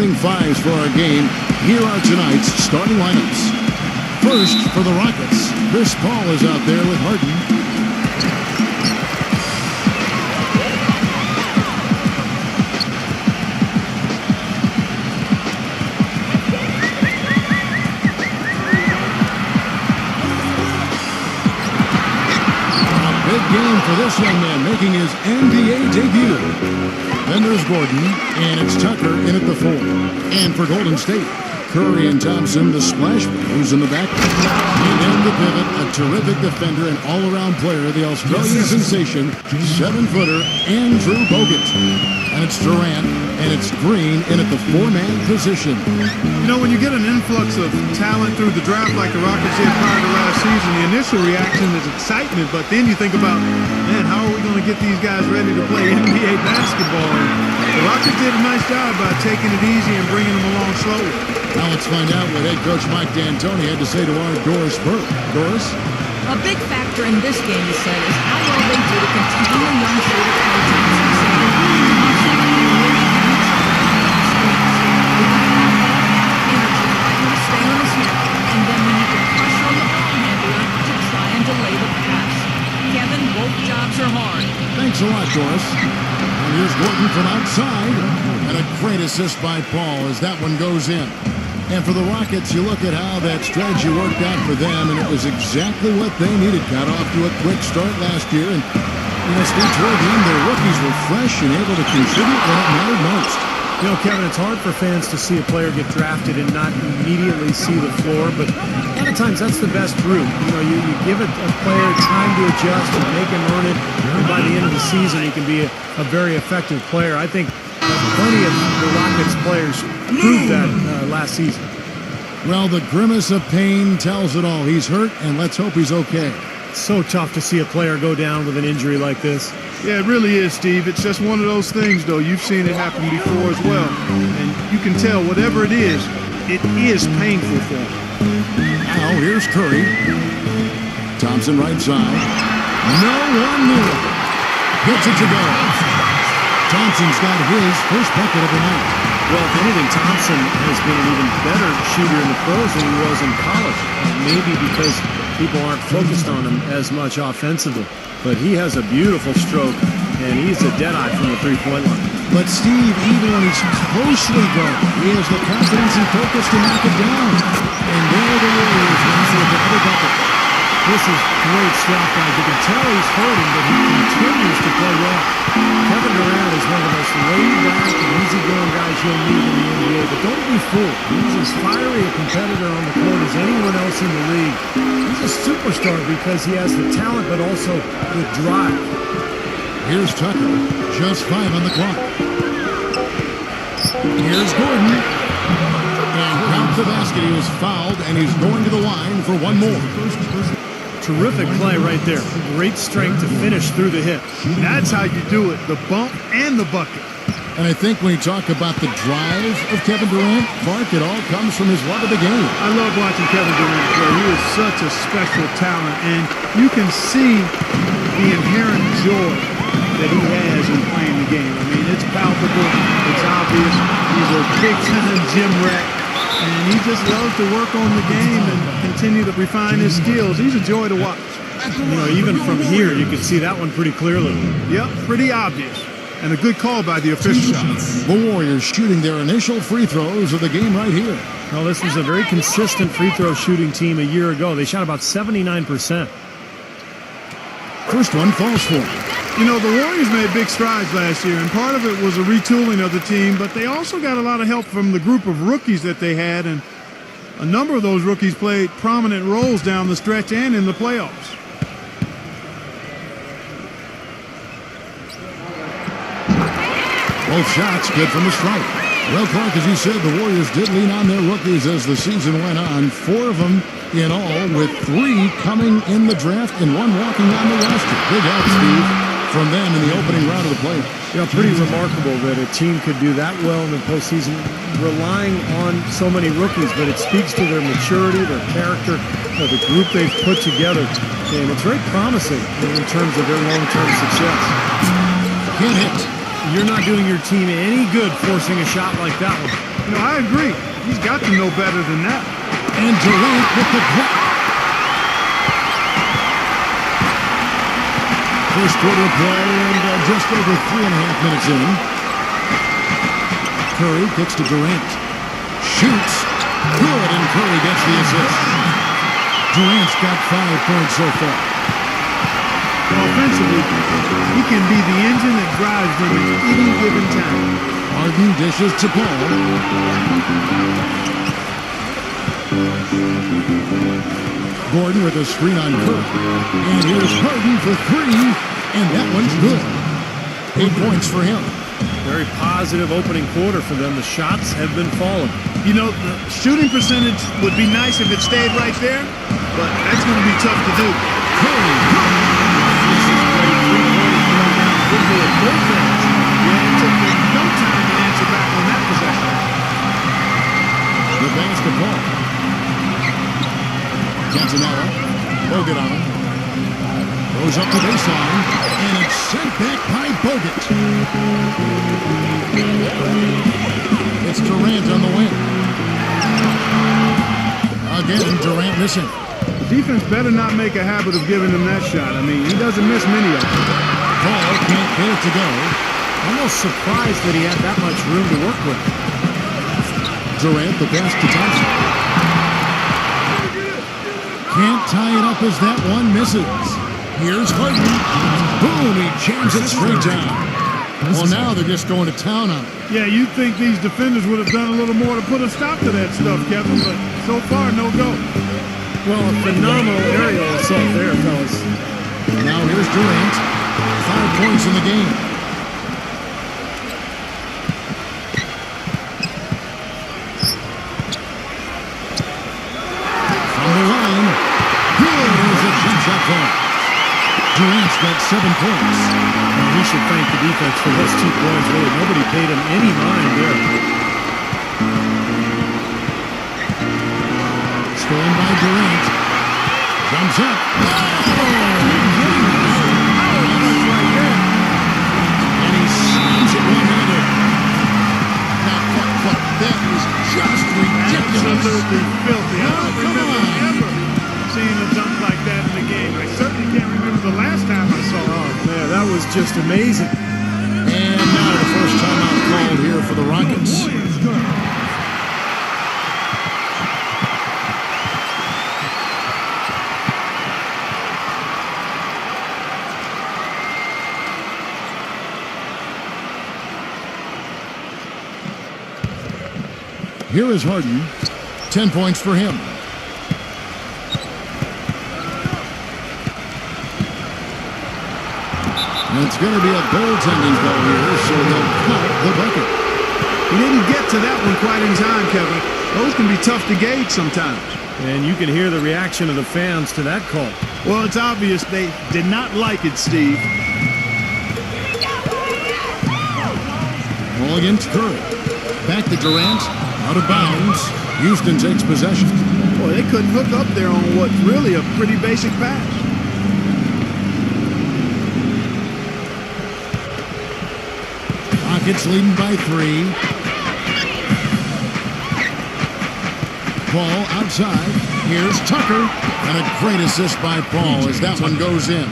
Opening fives for our game. Here are tonight's starting lineups. First, for the Rockets, Chris Paul is out there with Harden. Game for this young man making his NBA debut. Then there's Gordon, and it's Tucker in at the 4. And for Golden State, Curry and Thompson, the splash who's in the back. And in the pivot, a terrific defender and all-around player, the Australian sensation, 7-footer Andrew Bogut. And it's Durant, and it's Green in at the 4-man position. You know, when you get an influx of talent through the draft like the Rockets did prior to last season, the initial reaction is excitement, but then you think about, man, how are we going to get these guys ready to play NBA basketball? And the Rockets did a nice job by taking it easy and bringing them along slowly. Now let's find out what head coach Mike D'Antoni had to say to our Doris Burke. Doris? A big factor in this game, he said, is how well they do to contain the young shooter Klay Thompson. Thanks a lot, Doris. And here's Gordon from outside. And a great assist by Paul as that one goes in. And for the Rockets, you look at how that strategy worked out for them, and it was exactly what they needed. Got off to a quick start last year. And, Steve, toward the end, their rookies were fresh and able to contribute when it mattered most. You know, Kevin, it's hard for fans to see a player get drafted and not immediately see the floor, but a lot of times that's the best route. You give a player time to adjust and make him earn it, and by the end of the season, he can be a very effective player. I think plenty of the Rockets players proved that last season. Well, the grimace of pain tells it all. He's hurt, and let's hope he's okay. It's so tough to see a player go down with an injury like this. Yeah, it really is, Steve. It's just one of those things, though. You've seen it happen before as well. And you can tell, whatever it is painful for him. Now, here's Curry. Thompson right side. No one knew it. Gets it to go. Thompson's got his first bucket of the night. Well, if anything, Thompson has been an even better shooter in the pros than he was in college. Maybe because people aren't focused on him as much offensively. But he has a beautiful stroke, and he's a deadeye from the three-point line. But, Steve, even when he's closely guarded, he has the confidence and focus to knock it down. And there the Warriors answer with another bucket. This is great stuff, guys. You can tell he's hurting, but he continues to play well. Kevin Durant is one of the most laid-back and easy-going guys you'll meet in the NBA. But don't be fooled. He's as fiery a competitor on the court as anyone else in the league. He's a superstar because he has the talent, but also the drive. Here's Tucker. Just 5 on the clock. Here's Gordon. And count the basket. He was fouled, and he's going to the line for one more. Terrific play right there. Great strength to finish through the hit. That's how you do it, the bump and the bucket. And I think when you talk about the drive of Kevin Durant, Clark, it all comes from his love of the game. I love watching Kevin Durant play. He is such a special talent, and you can see the inherent joy that he has in playing the game. I mean, it's palpable, it's obvious. He's a big-time gym rat, and he just loves to work on the game and continue to refine his skills. He's a joy to watch. Even from here, you can see that one pretty clearly. Yep, pretty obvious. And a good call by the official. The Warriors shooting their initial free throws of the game right here. Well, this was a very consistent free throw shooting team a year ago. They shot about 79%. First one falls for him. The Warriors made big strides last year, and part of it was a retooling of the team, but they also got a lot of help from the group of rookies that they had, and a number of those rookies played prominent roles down the stretch and in the playoffs. Both shots good from the stripe. Well, Clark, as you said, the Warriors did lean on their rookies as the season went on. 4 of them in all, with 3 coming in the draft and 1 walking on the roster. Big help, Steve, from them in the opening round of the playoffs. Pretty remarkable that a team could do that well in the postseason, relying on so many rookies, but it speaks to their maturity, their character, the group they've put together, and it's very promising in terms of their long-term success. Can't hit. You're not doing your team any good forcing a shot like that one. You know, I agree. He's got to know better than that. And Durant with the block. First quarter play and just over 3.5 minutes in. Curry kicks to Durant. Shoots. Good, and Curry gets the assist. Durant's got 5 points so far. Offensively, he can be the engine that drives them at any given time. Harden dishes to Paul. Gordon with a screen on Curry. And here's Harden for 3, and that one's good. 8 points for him. Very positive opening quarter for them. The shots have been falling. You know, the shooting percentage would be nice if it stayed right there, but that's going to be tough to do. Curry. Quickly at both ends. Yeah, it took them no time to answer back on that possession. The basketball. Canzanella. Bogut on him. Goes up the baseline, and it's sent back by Bogut. It's Durant on the wing. Again, Durant missing. Defense better not make a habit of giving him that shot. I mean, he doesn't miss many of them. Paul can't get it to go. Almost surprised that he had that much room to work with. Durant, the pass to Thompson. Can't tie it up as that one misses. Here's Harden. Boom, he jams it straight down. Well, now they're just going to town on it. Yeah, you'd think these defenders would have done a little more to put a stop to that stuff, Kevin, but so far, no go. Well, a phenomenal aerial assault there, fellas. Now here's Durant. 5 points in the game. From the line. Good as a jump shot ball. Durant's got 7 points. Well, he should thank the defense for those 2 points. Really, nobody paid him any mind there. Stolen by Durant. Jumps up. And he slams it one-handed. Now, that is just ridiculous. Absolutely filthy. I Oh, don't come remember on. ever seeing a dunk like that in the game. I certainly can't remember the last time I saw it. Oh, man, that was just amazing. And now the first timeout called here for the Rockets. Here is Harden. 10 points for him. And it's going to be a goaltending call here, so they'll count the bucket. He didn't get to that one quite in time, Kevin. Those can be tough to gauge sometimes. And you can hear the reaction of the fans to that call. Well, it's obvious they did not like it, Steve. Ball against Curry. Back to Durant. Out of bounds. Houston takes possession. Boy, they couldn't hook up there on what's really a pretty basic pass. Rockets leading by 3. Paul outside. Here's Tucker. And a great assist by Paul as that one goes in.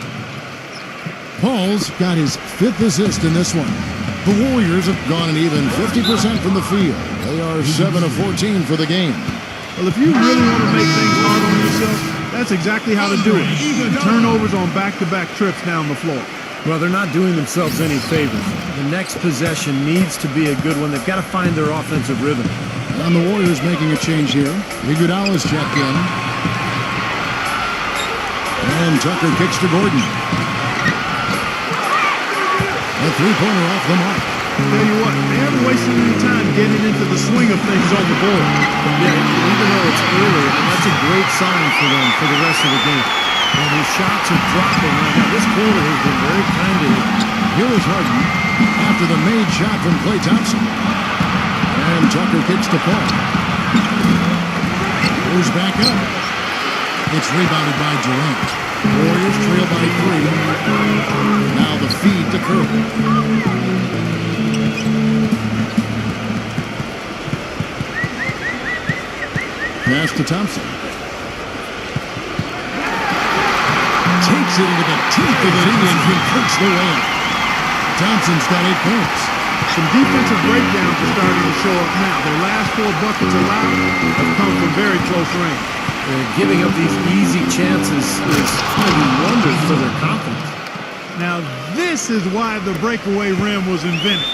Paul's got his 5th assist in this one. The Warriors have gone an even 50% from the field. They are 7 of 14 for the game. Well, if you really want to make things hard on yourself, that's exactly how to do it. Turnovers on back-to-back trips down the floor. Well, they're not doing themselves any favors. The next possession needs to be a good one. They've got to find their offensive rhythm. And the Warriors making a change here. Iguodala's checked in. And Tucker kicks to Gordon. A three-pointer off the mark. Tell you what, they haven't wasted any time getting into the swing of things on the board. Yeah, even though it's early, that's a great sign for them for the rest of the game. And his shots are dropping right now. This quarter has been very kind to him. Here is Harden after the made shot from Klay Thompson. And Tucker kicks to Paul. Goes back up. It's rebounded by Durant. Warriors trail by 3. Now the feed to Curry. Pass to Thompson. Takes it into the teeth of the D and completes the layup. Thompson's got 8 points. Some defensive breakdowns are starting to show up now. Their last 4 buckets allowed have come from very close range. Giving up these easy chances is going to do wonders for their confidence. Now, this is why the breakaway rim was invented,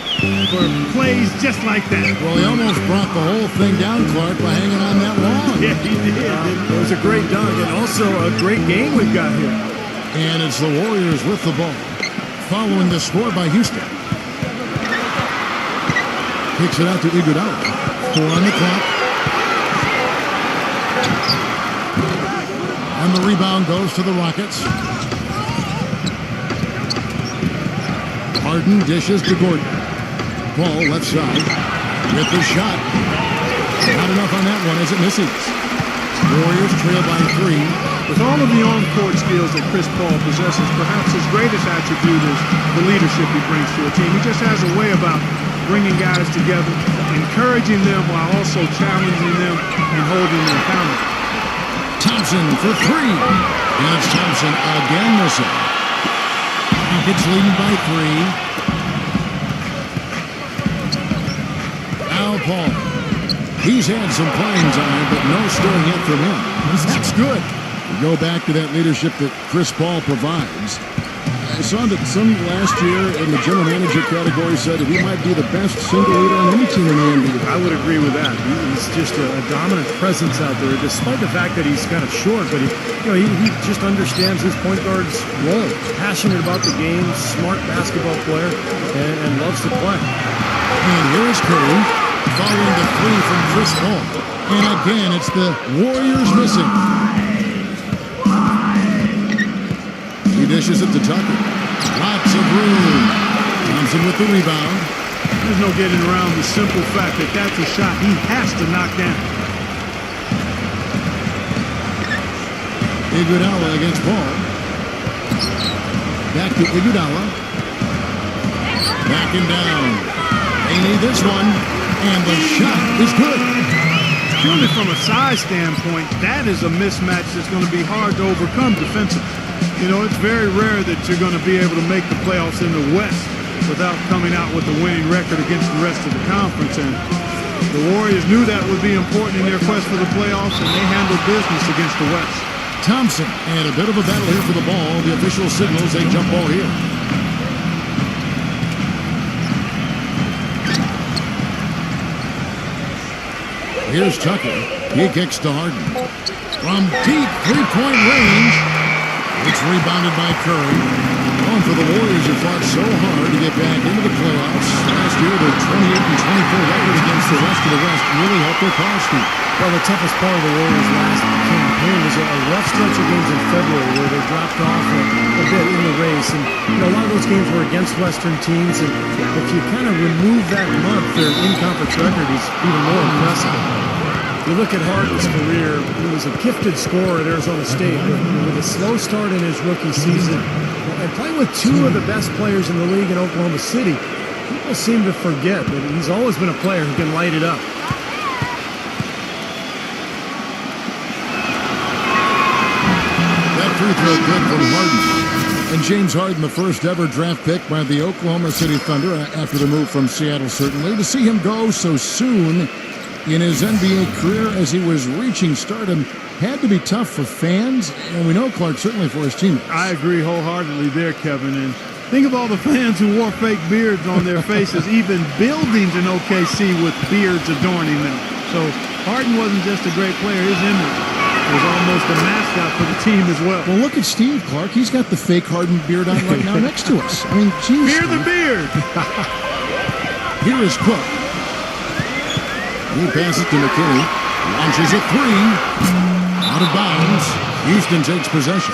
for plays just like that. Well, he almost brought the whole thing down, Clark, by hanging on that wall. Yeah, he did. It was a great dunk and also a great game we've got here. And it's the Warriors with the ball, following the score by Houston. Kicks it out to Iguodala. 4 on the clock. And the rebound goes to the Rockets. Harden dishes to Gordon. Ball left side. With the shot. Not enough on that one as it misses. Warriors trail by 3. With all of the on-court skills that Chris Paul possesses, perhaps his greatest attribute is the leadership he brings to a team. He just has a way about bringing guys together, encouraging them while also challenging them and holding them accountable. Thompson for 3. And it's Thompson again missing. Rockets leading by 3. Now Paul. He's had some playing time, but no score yet from him. That's good. We go back to that leadership that Chris Paul provides. I saw that some last year in the general manager category said that he might be the best single leader on any team in the NBA. I would agree with that. He's just a dominant presence out there, despite the fact that he's kind of short. But he just understands his point guard's role. Passionate about the game, smart basketball player, and loves to play. And here's Curry, following the 3 from Chris Paul. And again, it's the Warriors missing. He dishes it to Tucker. Lots of room. Thompson with the rebound. There's no getting around the simple fact that that's a shot he has to knock down. Iguodala against Paul. Back to Iguodala. Backing down. They need this one. And the shot is good. Purely from a size standpoint, that is a mismatch that's going to be hard to overcome defensively. You know, it's very rare that you're going to be able to make the playoffs in the West without coming out with a winning record against the rest of the conference. And the Warriors knew that would be important in their quest for the playoffs, and they handled business against the West. Thompson, and a bit of a battle here for the ball. The official signals a jump ball here. Here's Tucker. He kicks to Harden. From deep three-point range. It's rebounded by Curry. Going for the Warriors who fought so hard to get back into the playoffs. Last year, their 28-24 record against the rest of the West really helped their cause, Steve. Well, the toughest part of the Warriors' last campaign was a rough stretch of games in February where they dropped off a bit in the race. And a lot of those games were against Western teams. And if you kind of remove that month, their in-conference record is even more impressive. You look at Harden's career, he was a gifted scorer at Arizona State, but with a slow start in his rookie season, and playing with 2 of the best players in the league in Oklahoma City, people seem to forget that he's always been a player who can light it up. That free throw good from Harden. And James Harden, the first ever draft pick by the Oklahoma City Thunder after the move from Seattle, certainly. To see him go so soon in his NBA career as he was reaching stardom had to be tough for fans, and we know, Clark, certainly for his teammates. I agree wholeheartedly there, Kevin. And think of all the fans who wore fake beards on their faces, even buildings in OKC with beards adorning them. So Harden wasn't just a great player, his image was almost a mascot for the team as well. Well, look at Steve, Clark. He's got the fake Harden beard on right now next to us. I mean, geez. Fear the beard! Here is Cook. He passes to McKinney. Launches a 3. Out of bounds. Houston takes possession.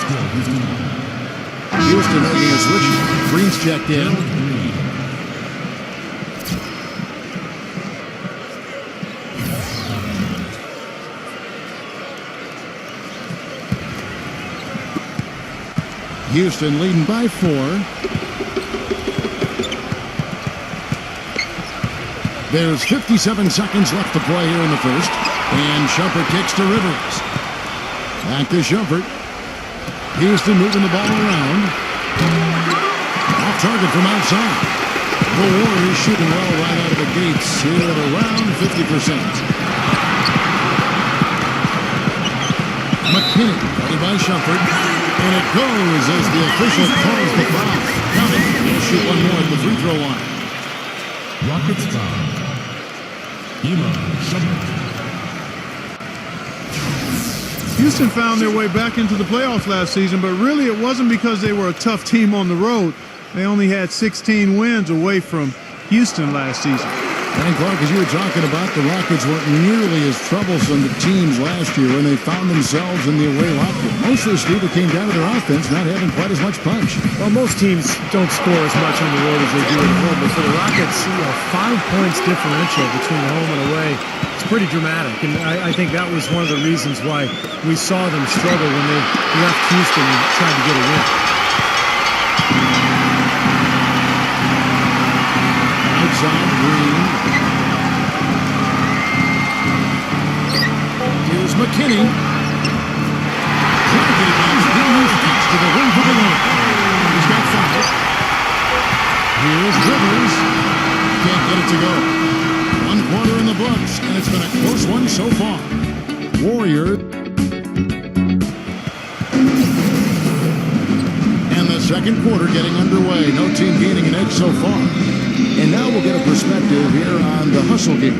Houston making a switch. Green's checked in. Houston leading by 4. There's 57 seconds left to play here in the first. And Shumpert kicks to Rivers. Back to Shumpert. Houston moving the ball around. Off target from outside. The Warriors shooting well right out of the gates here at around 50%. McKinney, ready by Shumpert. And it goes as the official calls the foul. Counting. He'll shoot one more at the free throw line. Rockets foul. Iman Shumpert. Houston found their way back into the playoffs last season, but really it wasn't because they were a tough team on the road. They only had 16 wins away from Houston last season. And Clark, as you were talking about, the Rockets weren't nearly as troublesome to teams last year when they found themselves in the away locker. Mostly, Steve, it came down to their offense not having quite as much punch. Well, most teams don't score as much on the road as they do at home, but for the Rockets, 5 points differential between home and away. It's pretty dramatic, and I think that was one of the reasons why we saw them struggle when they left Houston and tried to get a win. Outside, Green. Here's McKinney. Trying to get it down. Green gets to the rim for the win. He's got 5. Here's Rivers. Can't get it to go. 1 quarter in the books, and it's been a close one so far. Warriors. And the second quarter getting underway. No team gaining an edge so far. And now we'll get a perspective here on the hustle game.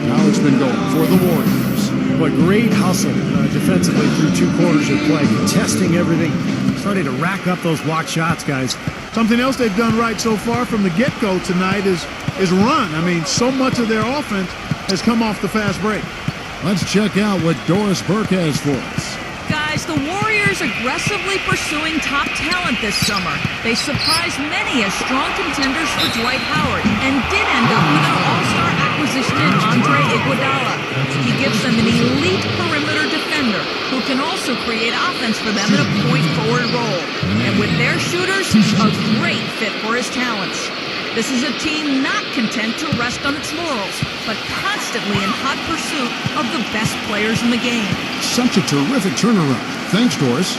How it's been going for the Warriors. What great hustle defensively through 2 quarters of play. Contesting everything. Starting to rack up those block shots, guys. Something else they've done right so far from the get-go tonight is run. I mean, so much of their offense has come off the fast break. Let's check out what Doris Burke has for us. Guys, the Warriors aggressively pursuing top talent this summer. They surprised many as strong contenders for Dwight Howard and did end up with an all-star acquisition in Andre Iguodala. He gives them an elite perimeter defender who can also create offense for them in a point-forward role. And with their shooters, a great fit for his talents. This is a team not content to rest on its laurels, but constantly in hot pursuit of the best players in the game. Such a terrific turnaround. Thanks, Doris.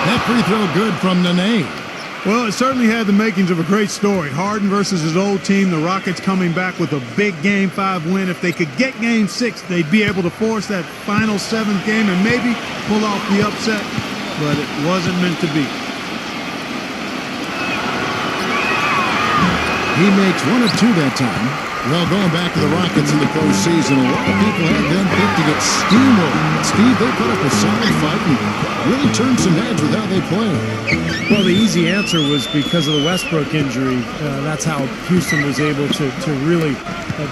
That free throw good from Nene. Well, it certainly had the makings of a great story. Harden versus his old team, the Rockets coming back with a big Game 5 win. If they could get Game 6, they'd be able to force that final 7th game and maybe pull off the upset, but it wasn't meant to be. He makes 1 of 2 that time. Well, going back to the Rockets in the postseason, a lot of people had them picked to get steamrolled. Steve, they put up a solid fight and really turned some heads with how they played. Well, the easy answer was because of the Westbrook injury. That's how Houston was able to really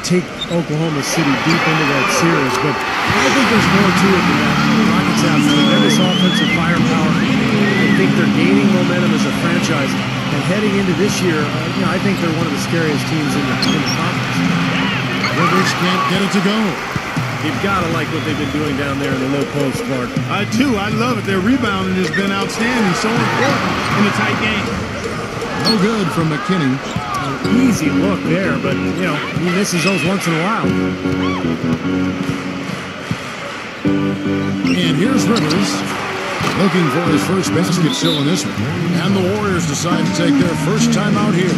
take Oklahoma City deep into that series. But I think there's more to it than that. The Rockets have tremendous offensive firepower. I think they're gaining momentum as a franchise. And heading into this year, I think they're one of the scariest teams in the conference. Rivers can't get it to go. You've got to like what they've been doing down there in the low post, Mark. I do. I love it. Their rebounding has been outstanding. So important in a tight game. No good from McKinney. Easy look there, but, he misses those once in a while. And here's Rivers. Looking for his first basket still in this one. And the Warriors decide to take their first time out here.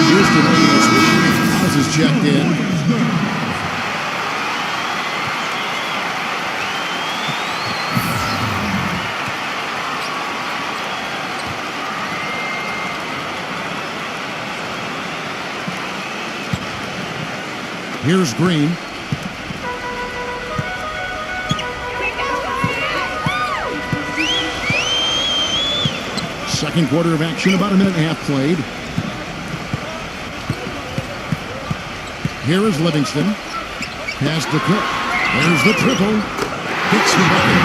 Houston over this week. House is checked in. Here's Green. Second quarter of action, about a minute and a half played. Here is Livingston. Pass to Cook. There's the triple. Hits the bucket.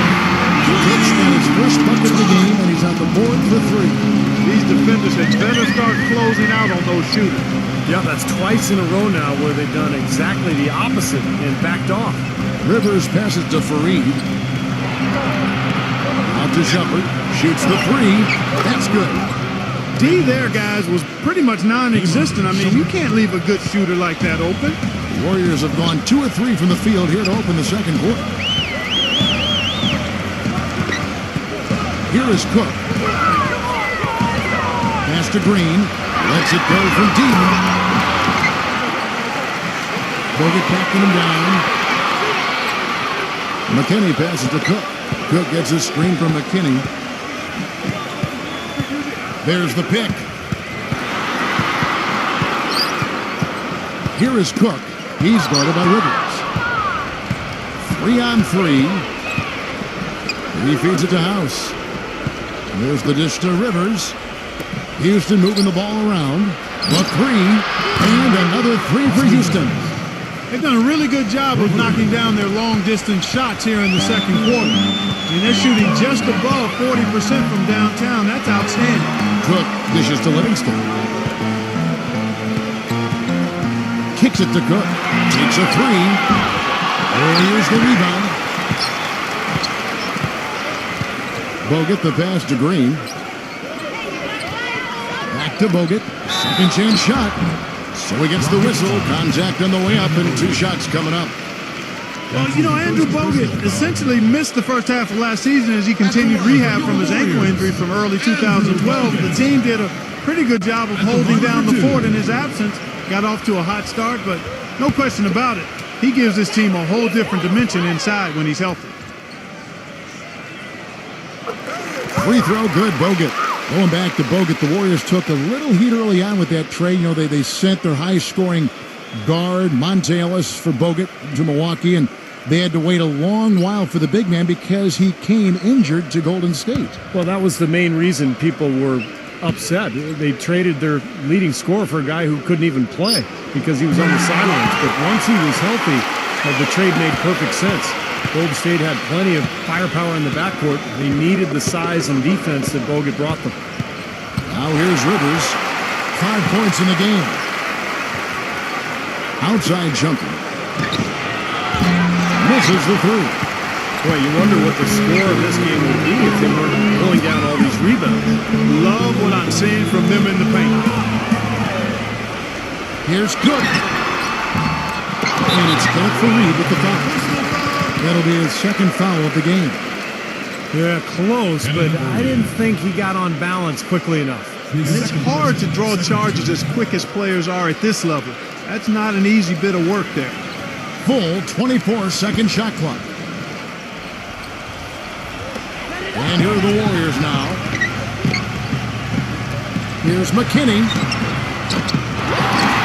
Pitch got his first bucket of the game, and he's on the board for 3. These defenders had better start closing out on those shooters. Yeah, that's twice in a row now where they've done exactly the opposite and backed off. Rivers passes to Fareed. Out to Shumpert. Shoots the 3. That's good. D there, guys, was pretty much non-existent. I mean, you can't leave a good shooter like that open. The Warriors have gone 2 of 3 from the field here to open the second quarter. Here is Cook. Pass to Green. Lets it go from deep. Bogut backing him down. McKinney passes to Cook. Cook gets a screen from McKinney. There's the pick. Here is Cook. He's guarded by Rivers. 3 on 3. He feeds it to House. There's the dish to Rivers. Houston moving the ball around. The 3. And another 3 for Houston. They've done a really good job of knocking down their long-distance shots here in the second quarter. I mean, they're shooting just above 40% from downtown. That's outstanding. Cook dishes to Livingston. Kicks it to Cook. Takes a 3. Here's the rebound. Bogut the pass to Green. Back to Bogut. Second chance shot. So he gets the whistle. Contact on the way up and 2 shots coming up. Well, you know, Andrew Bogut essentially missed the first half of last season as he continued rehab from his ankle injury from early 2012. The team did a pretty good job of holding down the fort in his absence. Got off to a hot start, but no question about it. He gives this team a whole different dimension inside when he's healthy. Free throw good, Bogut. Going back to Bogut, the Warriors took a little heat early on with that trade. You know, they sent their high-scoring guard, Monte Ellis, for Bogut to Milwaukee, and they had to wait a long while for the big man because he came injured to Golden State. Well, that was the main reason people were upset. They traded their leading scorer for a guy who couldn't even play because he was on the sidelines. But once he was healthy, the trade made perfect sense. Golden State had plenty of firepower in the backcourt. They needed the size and defense that Bogut brought them. Now here's Rivers. 5 points in the game. Outside jumper. Misses the 3. Boy, you wonder what the score of this game would be if they weren't pulling down all these rebounds. Love what I'm seeing from them in the paint. Here's Cook. And it's Kenneth Fareed with the foul. That'll be his second foul of the game. Yeah, close, but I didn't think he got on balance quickly enough. And it's hard to draw charges as quick as players are at this level. That's not an easy bit of work there. Full 24-second shot clock. And here are the Warriors now. Here's McKinney.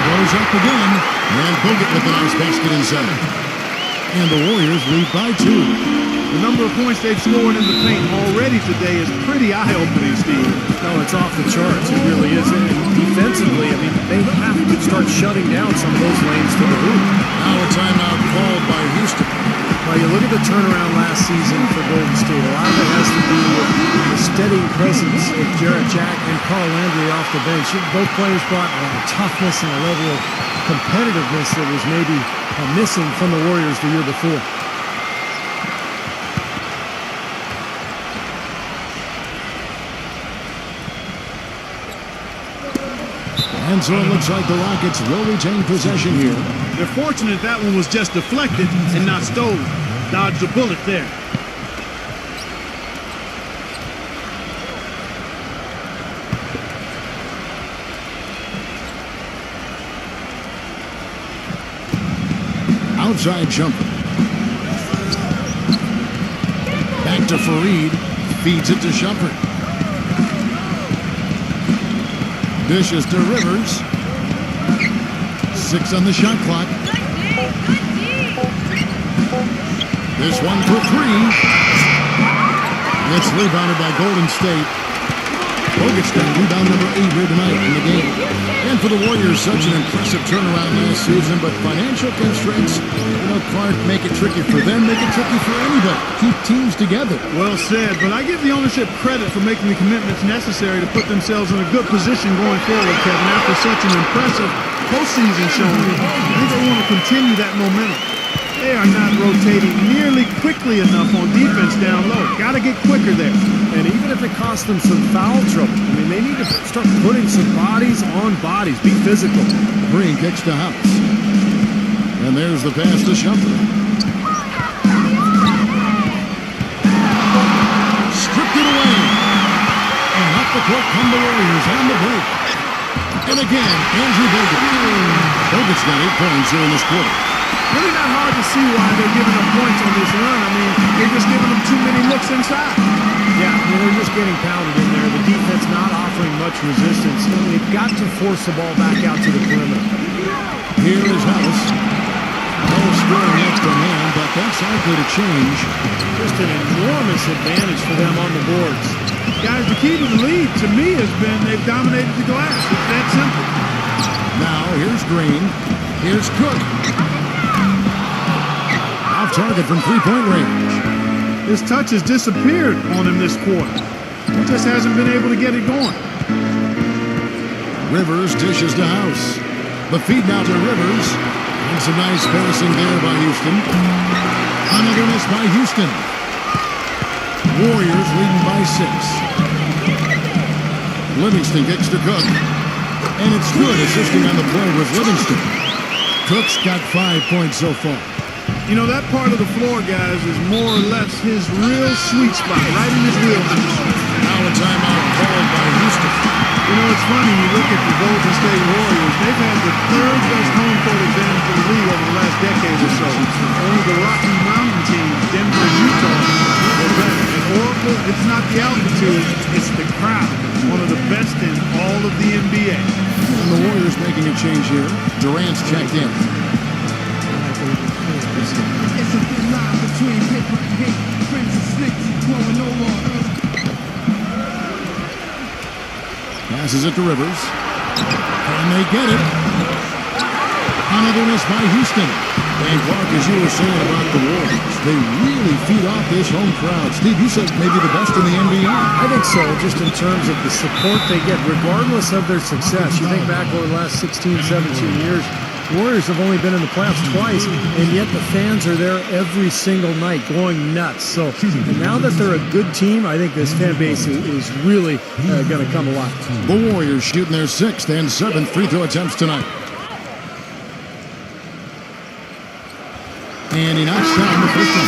Goes up again. And Bogut with a nice basket inside. And the Warriors lead by 2. The number of points they've scored in the paint already today is pretty eye-opening, Steve. No, it's off the charts. It really is. And defensively, I mean, they have to start shutting down some of those lanes to the hoop. Now a timeout called by Houston. Well, you look at the turnaround last season for Golden State. A lot of it has to do with the steady presence of Jarrett Jack and Carl Landry off the bench. Both players brought a toughness and a level of competitiveness that was maybe missing from the Warriors the year before. And so it looks like the Rockets will retain possession here. They're fortunate that one was just deflected and not stolen. Dodged a bullet there. Outside jumper. Back to Fareed. Feeds it to Shumpert. Dishes to Rivers. 6 on the shot clock. This one for 3. It's rebounded by Golden State. Bogut's got rebound number 8 here tonight in the game. And for the Warriors, such an impressive turnaround last season, but financial constraints, Clark, make it tricky for them, make it tricky for anybody. Keep teams together. Well said, but I give the ownership credit for making the commitments necessary to put themselves in a good position going forward, Kevin, after such an impressive postseason showing. I think they want to continue that momentum. They are not rotating nearly quickly enough on defense down low. Got to get quicker there. And even if it costs them some foul trouble, they need to start putting some bodies on bodies. Be physical. Green kicks to House. And there's the pass to Shumpert. Stripped it away. And up the court come the Warriors on the break. And again, Andrew Bogut. Bogut's got 8 points here in this quarter. Really not hard to see why they're giving up points on this run. They're just giving them too many looks inside. Yeah, they're just getting pounded in there. The defense not offering much resistance. They've got to force the ball back out to the perimeter. Here is House. No scoring yet from him, but that's likely to change. Just an enormous advantage for them on the boards. Guys, the key to the lead, to me, has been they've dominated the glass. It's that simple. Now, here's Green. Here's Cook. Off target from three-point range. His touch has disappeared on him this quarter. He just hasn't been able to get it going. Rivers dishes to House. The feed now to Rivers. And some nice passing there by Houston. Another miss by Houston. Warriors leading by 6. Livingston kicks to Cook. And it's good. Assisting on the play was Livingston. Cook's got 5 points so far. That part of the floor, guys, is more or less his real sweet spot, right in his wheelhouse. Now a timeout called by Houston. It's funny, you look at the Golden State Warriors, they've had the third best home court advantage in the league over the last decade or so. Only the Rocky Mountain teams, Denver and Utah, are better. And Oracle, it's not the altitude, it's the crowd. One of the best in all of the NBA. And the Warriors making a change here. Durant's checked in. It's a thin line between paper and hate. Friends and snakes growing no longer. Passes it to Rivers. Can they get it? Another miss by Houston. And Clark, as you were saying about the Warriors, they really feed off this home crowd. Steve, you said maybe the best in the NBA. I think so, just in terms of the support they get, regardless of their success. You think back over the last 16, 17 years, Warriors have only been in the playoffs twice, and yet the fans are there every single night going nuts. So and now that they're a good team, I think this fan base is really going to come alive. The Warriors shooting their 6th and 7th free throw attempts tonight. And he knocks down the first one.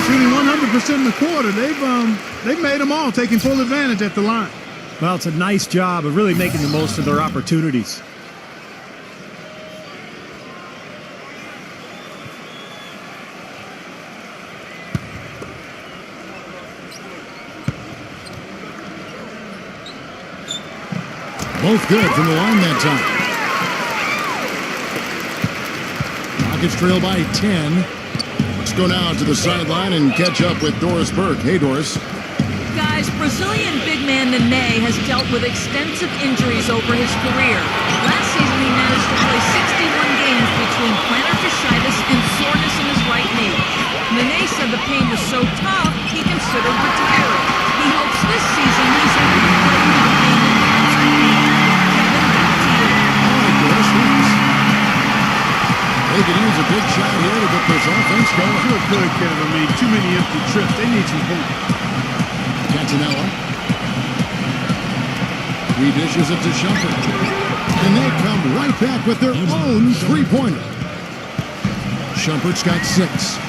Shooting 100% in the quarter. They've made them all, taking full advantage at the line. Well, it's a nice job of really making the most of their opportunities. Both good from the line that time. Rockets trail by 10. Let's go now to the sideline and catch up with Doris Burke. Hey, Doris. Guys, Brazilian big man Nene has dealt with extensive injuries over his career. Last season, he managed to play 61 games between plantar fasciitis and soreness in his right knee. Nene said the pain was so tough, he considered retiring. He hopes this season he's able to play through the pain and They could use a big shot here to get this offense going. Sure could, Kevin. Too many empty trips. They need some hoop. Cantanella. He dishes it to Shumpert. And they come right back with their own three-pointer. Shumpert's got 6.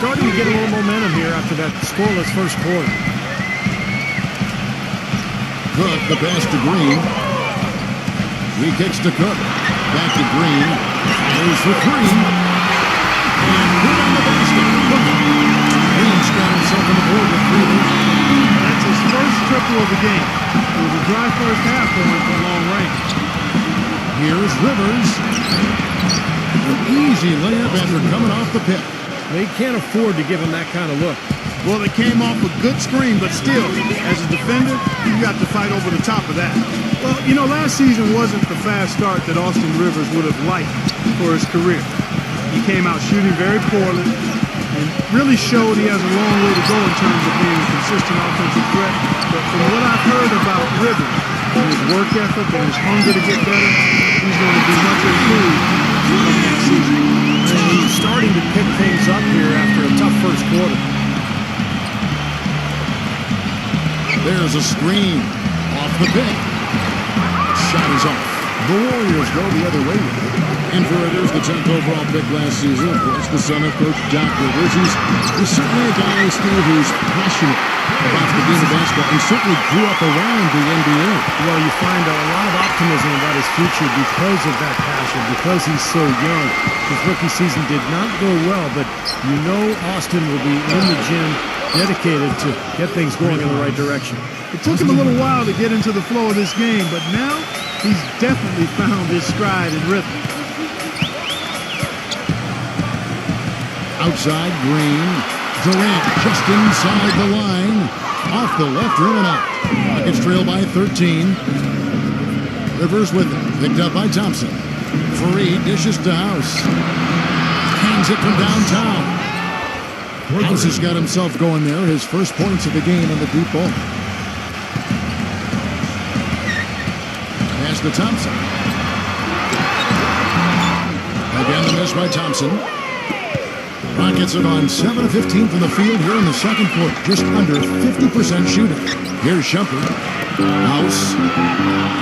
Starting to get a little momentum here after that scoreless first quarter. Cook, the pass to Green. He kicks to Cook. Back to Green. There's for 3. And put on the basket. Green's got himself on the board with 3. That's his first triple of the game. It was a dry first half going from long range. Here's Rivers. An easy layup after coming off the pick. They can't afford to give him that kind of look. Well, they came off a good screen, but still, as a defender, you got to fight over the top of that. Well, you know, last season wasn't the fast start that Austin Rivers would have liked for his career. He came out shooting very poorly and really showed he has a long way to go in terms of being a consistent offensive threat. But from what I've heard about Rivers and his work ethic and his hunger to get better, he's going to be much improved from next season. And he's starting to pick things up here after a tough first quarter. There's a screen off the pick. Shot is off. The Warriors go the other way with it. And for Rivers, the 10th overall pick last season, of course, the son of Coach Doc Rivers. He's certainly a guy, Steve, who's passionate about the game of basketball and certainly grew up around the NBA. Well, you find a lot of optimism about his future because of that passion, because he's so young. His rookie season did not go well, but you know Austin will be in the gym, dedicated to get things going in the right direction. It took him a little while to get into the flow of this game, but now he's definitely found his stride and rhythm. Outside, Green. Durant just inside the line. Off the left rim and out. Rockets trail by 13. Rivers with it. Picked up by Thompson. Fareed dishes to House. Hangs it from downtown. House has got himself going there. His first points of the game on the deep ball. Pass to Thompson. Again, the miss by Thompson. Rockets are on 7 of 15 from the field here in the second quarter. Just under 50% shooting. Here's Shumpert. House.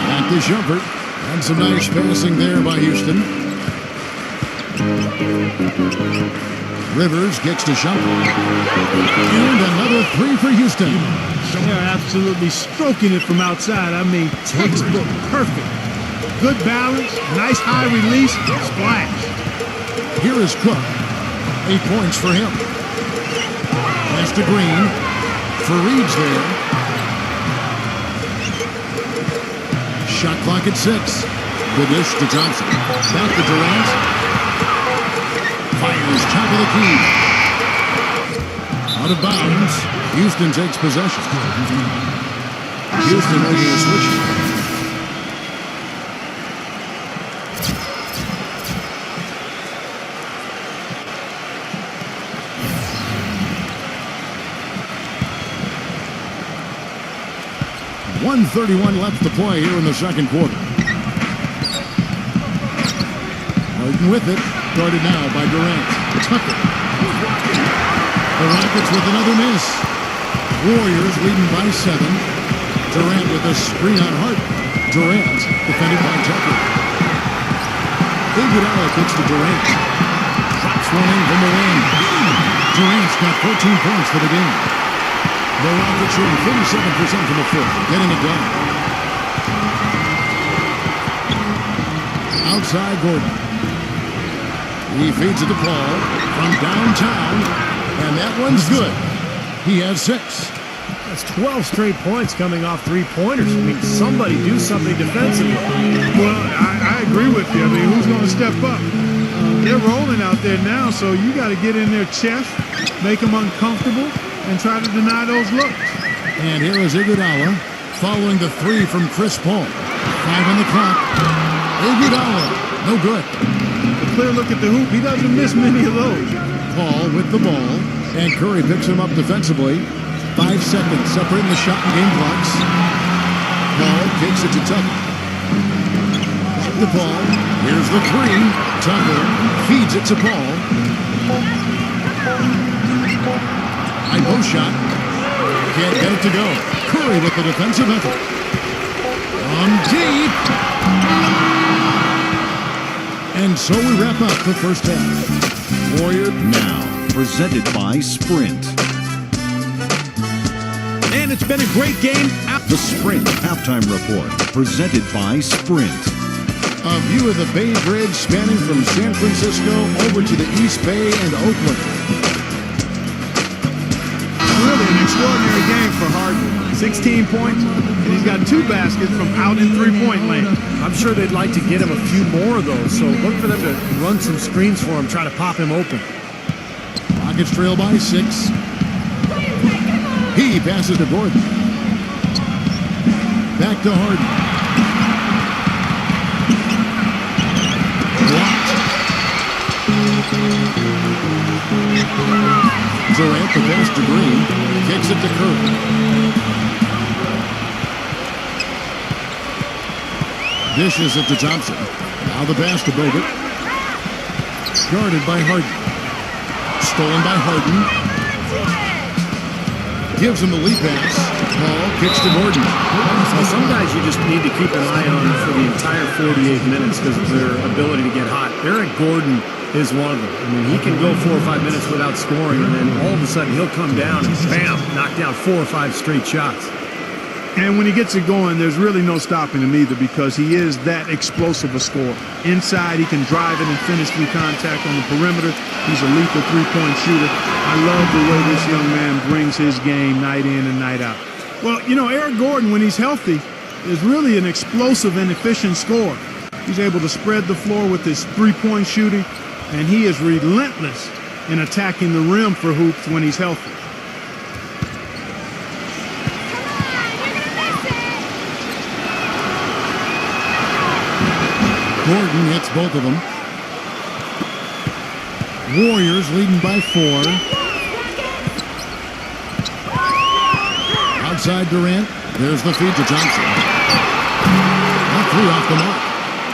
Back to Shumpert. And some nice passing there by Houston. Rivers gets to Shumpert. And another three for Houston. They're absolutely stroking it from outside. I mean, textbook perfect. Good balance, nice high release, splash. Here is Cook. 8 points for him. Pass to Green. Fareed's there. Shot clock at 6. The dish to Thompson. Back to Durant. Fires top of the key. Out of bounds. Houston takes possession. Houston making a switch. .131 left to play here in the second quarter. Harden with it. Guarded now by Durant. Tucker. The Rockets with another miss. Warriors leading by 7. Durant with a screen on Harden. Durant defended by Tucker. Iguodala kicks to Durant. Drops one in from the wing. Durant's got 14 points for the game. The Rockets shooting 37% from the floor, getting it done. Outside Gordon. He feeds it to Paul from downtown, and that one's good. He has 6. That's 12 straight points coming off three-pointers. I mean, somebody do something defensively. Well, I agree with you. I mean, who's going to step up? They're rolling out there now, so you got to get in their chest, make them uncomfortable, and try to deny those looks. And here is Iguodala following the 3 from Chris Paul. 5 on the clock. Iguodala, no good. A clear look at the hoop. He doesn't miss many of those. Paul with the ball, and Curry picks him up defensively. 5 seconds separating the shot and game clocks. Paul kicks it to Tucker. Back to Paul. Here's the 3. Tucker feeds it to Paul. High post shot. Can't get it to go. Curry with the defensive effort. On deep. And so we wrap up the first half. Warrior Now, presented by Sprint. And it's been a great game. The Sprint Halftime Report, presented by Sprint. A view of the Bay Bridge spanning from San Francisco over to the East Bay and Oakland. Really an extraordinary game for Harden. 16 points, and he's got 2 baskets from out in three-point land. I'm sure they'd like to get him a few more of those, so look for them to run some screens for him, try to pop him open. Rockets trail by 6. He passes to Gordon. Back to Harden. Blocked. Durant the pass to Green. Kicks it to Curry. Dishes it to Thompson. Now the pass to Bogut. Guarded by Harden. Stolen by Harden. Gives him the lead pass. Paul kicks to Gordon. So some guys you just need to keep an eye on for the entire 48 minutes because of their ability to get hot. Eric Gordon is one of them. I mean, he can go 4 or 5 minutes without scoring, and then all of a sudden he'll come down and bam, knock down 4 or 5 straight shots. And when he gets it going, there's really no stopping him either because he is that explosive a scorer. Inside, he can drive it and finish through contact on the perimeter. He's a lethal three-point shooter. I love the way this young man brings his game night in and night out. Well, you know, Eric Gordon, when he's healthy, is really an explosive and efficient scorer. He's able to spread the floor with his three-point shooting, and he is relentless in attacking the rim for hoops when he's healthy. Gordon hits both of them. Warriors leading by 4. Outside Durant. There's the feed to Thompson. That 3 off the mark.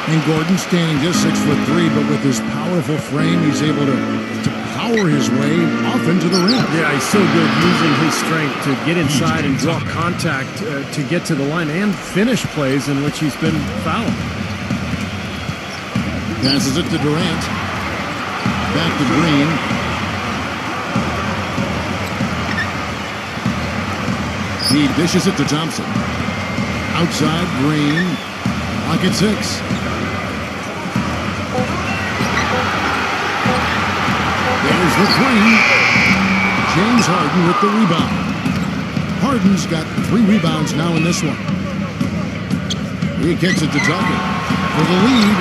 And Gordon standing just 6'3", but with his powerful frame, he's able to power his way off into the rim. Yeah, he's so good using his strength to get inside and draw contact to get to the line and finish plays in which he's been fouled. Passes it to Durant. Back to Green. He dishes it to Thompson. Outside, Green. Pocket 6. There's the 3. James Harden with the rebound. Harden's got 3 rebounds now in this one. He kicks it to Tucker for the lead.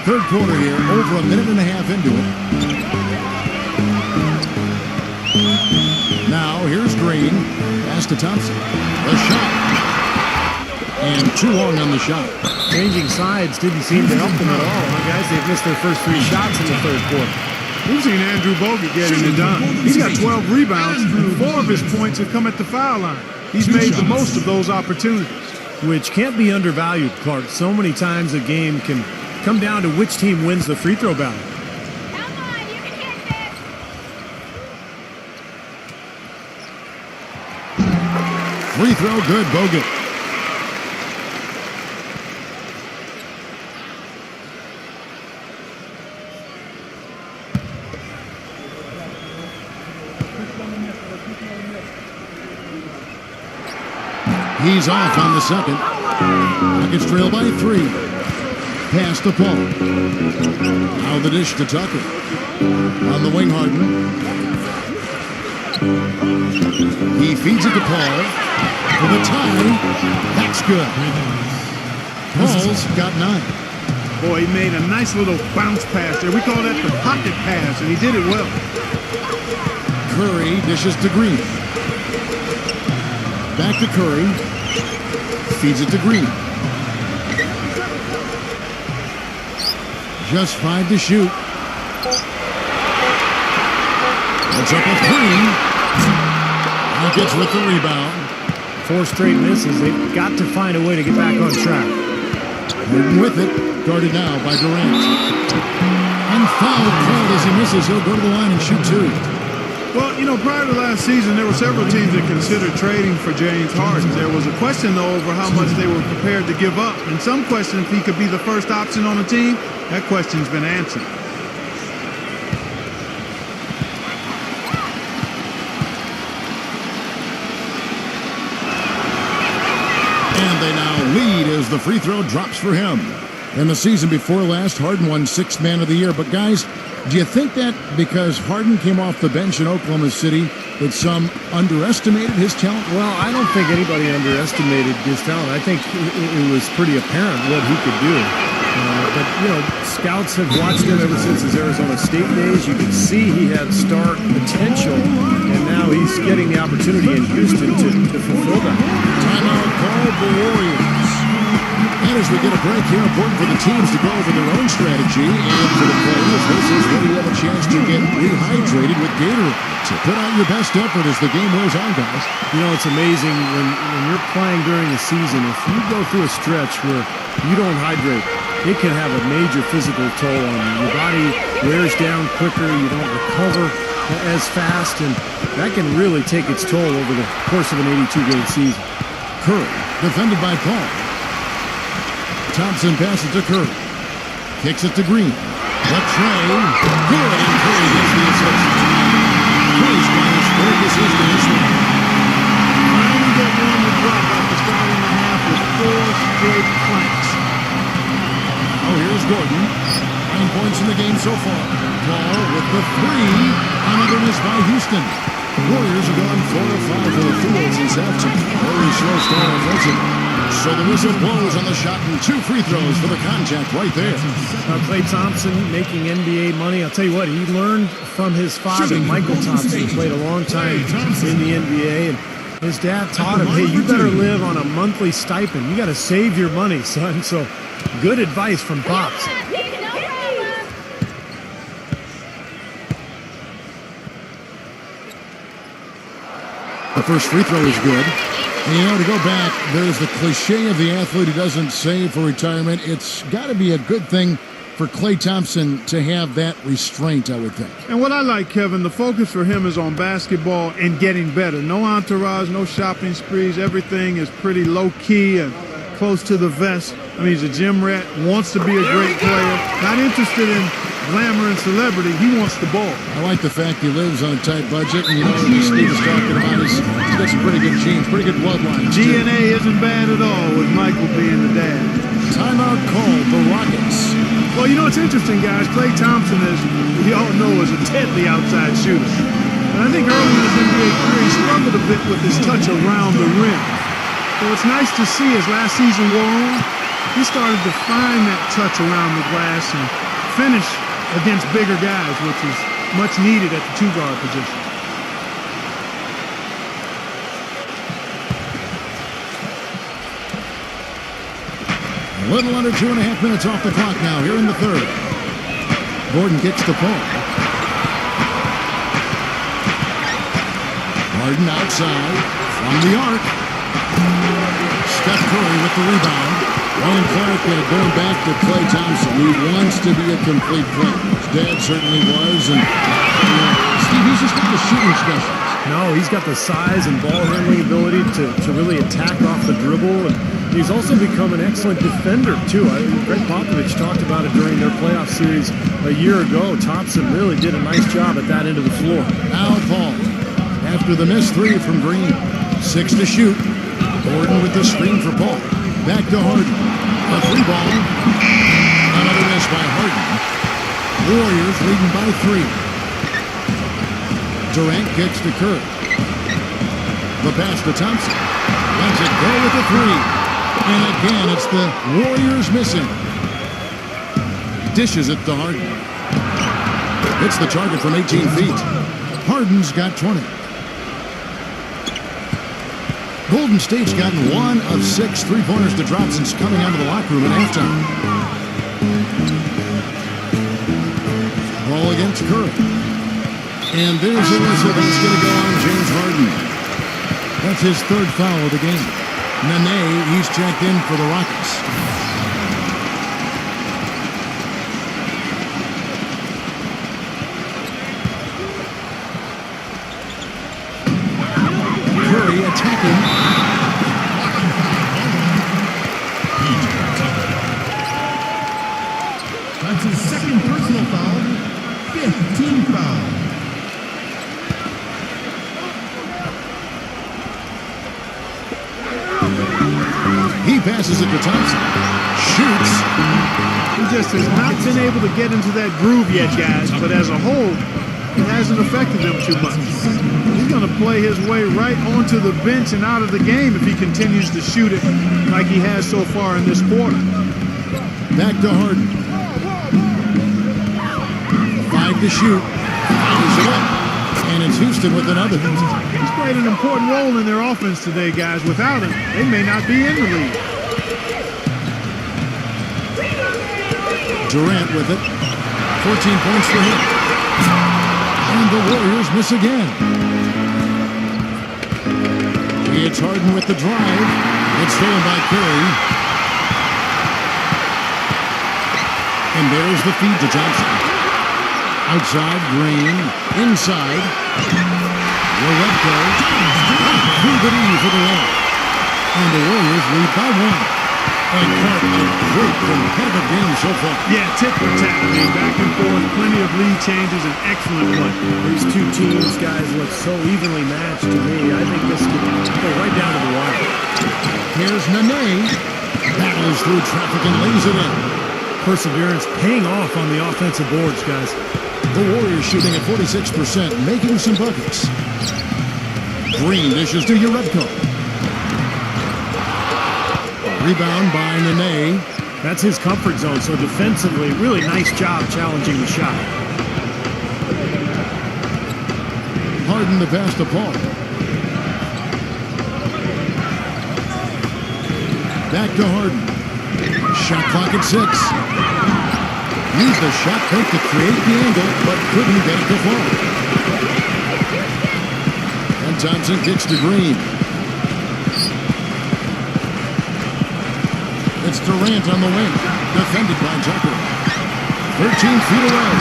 Third quarter here, over a minute and a half into it. Now, here's Green. Pass to Thompson. A shot. And too long on the shot. Changing sides didn't seem to help them at all. Guys, they've missed their first 3 shots in the third quarter. We've seen Andrew Bogut getting it done. He's got 12 rebounds. 4 of his points have come at the foul line. He's made the most of those opportunities. Which can't be undervalued, Clark. So many times a game can come down to which team wins the free throw battle. Come on, you can hit this. Free throw good, Bogut. He's off on the second. Rockets trail by 3. Pass to Paul. Now the dish to Tucker. On the wing, Harden. He feeds it to Paul. For the tie. That's good. Paul's got 9. Boy, he made a nice little bounce pass there. We call that the pocket pass, and he did it well. Curry dishes to Green. Back to Curry. Feeds it to Green. Just 5 to shoot. It's up a 3. Rockets with the rebound. 4 straight misses. They've got to find a way to get back on track. Harden with it. Guarded now by Durant. And foul called as he misses. He'll go to the line and shoot 2. Well, you know, prior to last season, there were several teams that considered trading for James Harden. There was a question, though, over how much they were prepared to give up. And some question if he could be the first option on the team. That question's been answered. And they now lead as the free throw drops for him. In the season before last, Harden won 6th Man of the Year. But, guys, Do you think that because Harden came off the bench in Oklahoma City that some underestimated his talent? Well, I don't think anybody underestimated his talent. I think it was pretty apparent what he could do. But, you know, scouts have watched him ever since his Arizona State days. You could see he had star potential, and now he's getting the opportunity in Houston to fulfill that. Timeout called the Warriors. And as we get a break here, important for the teams to go over their own strategy. And for the players, this is where you have a chance to get rehydrated with Gatorade. So put out your best effort as the game wears on, guys. You know, it's amazing when you're playing during the season, if you go through a stretch where you don't hydrate, it can have a major physical toll on you. Your body wears down quicker, you don't recover as fast, and that can really take its toll over the course of an 82-game season. Curry, defended by Paul. Thompson passes to Curry. Kicks it to Green. The tray. Good, and Curry gets the assist. Curry's got his fourth assist in this one. Finally get one to drop after starting the half with 4 straight planks. Oh, here's Gordon. 9 points in the game so far. Paul with the 3. Another miss by Houston. The Warriors have gone 4 of 5 for the field since halftime. Warriors slow start offensive. So the whistle blows on the shot and 2 free throws for the contact right there. Klay Thompson making NBA money. I'll tell you what, he learned from his father, Michael Thompson, who played a long time in the NBA. And his dad taught him, hey, you better live on a monthly stipend. You got to save your money, son. So good advice from Pops. The first free throw is good. And, you know, to go back, there's the cliche of the athlete who doesn't save for retirement. It's got to be a good thing for Klay Thompson to have that restraint, I would think. And what I like, Kevin, the focus for him is on basketball and getting better. No entourage, no shopping sprees. Everything is pretty low-key and close to the vest. I mean, he's a gym rat, wants to be a great player, not interested in glamour and celebrity. He wants the ball. I like the fact he lives on a tight budget, and, you know, as Steve was talking about, he's got some pretty good genes, pretty good bloodline. DNA isn't bad at all with Michael being the dad. Timeout called the Rockets. Well, you know, it's interesting, guys. Klay Thompson, as we all know, is a deadly outside shooter. And I think early in his NBA career, he struggled a bit with his touch around the rim. So it's nice to see as last season wore on, he started to find that touch around the glass and finish against bigger guys, which is much needed at the 2-guard position. A little under 2.5 minutes off the clock now here in the third. Gordon gets the Paul. Harden outside from the arc. Steph Curry with the rebound. Ryan Clark going back to Klay Thompson, who wants to be a complete player. His dad certainly was, and Steve, he's just not the shooting specialist. No, he's got the size and ball handling ability to really attack off the dribble, and he's also become an excellent defender, too. Greg Popovich talked about it during their playoff series a year ago. Thompson really did a nice job at that end of the floor. Now Paul, after the missed 3 from Green, 6 to shoot. Gordon with the screen for Paul. Back to Harden. A 3-ball. Another miss by Harden. Warriors leading by 3. Durant kicks to Curry. The pass to Thompson. Lets it go with the 3. And again, it's the Warriors missing. Dishes it to Harden. Hits the target from 18 feet. Harden's got 20. Golden State's gotten 1 of 6 3-pointers to drop since coming out of the locker room at halftime. Ball against Curry. And there's a whistle that's going to go on James Harden. That's his 3rd foul of the game. Nene, he's checked in for the Rockets. Curry attacking. That's his 2nd personal foul, 5th team foul. He passes it to Thompson. Shoots. He just has not been able to get into that groove yet, guys. But as a whole, it hasn't affected them too much. He's going to play his way right onto the bench and out of the game if he continues to shoot it like he has so far in this quarter. Back to Harden. 5 to shoot. Fires it up. And it's Houston with another. He's played an important role in their offense today, guys. Without him, they may not be in the league. Durant with it. 14 points for him. And the Warriors miss again. It's Harden with the drive. It's stolen by Curry. And there's the feed to Johnson. Outside, Green. Inside. Loretto. Through the knee for the win. And the Warriors lead by 1. And Clark, a great competitive game so far. Yeah, tit for tat, man. Back and forth, plenty of lead changes, and excellent play. These two teams, guys, look so evenly matched to me. I think this could go right down to the wire. Here's Nene. Battles through traffic and lays it in. Perseverance paying off on the offensive boards, guys. The Warriors shooting at 46%, making some buckets. Green dishes to Uredko. Rebound by Nene. That's his comfort zone, so defensively, really nice job challenging the shot. Harden the pass to Paul. Back to Harden. Shot clock at 6. Used the shot fake to create the angle, but couldn't get it to fall. And Thompson kicks to Green. It's Durant on the wing, defended by Tucker. 13 feet away.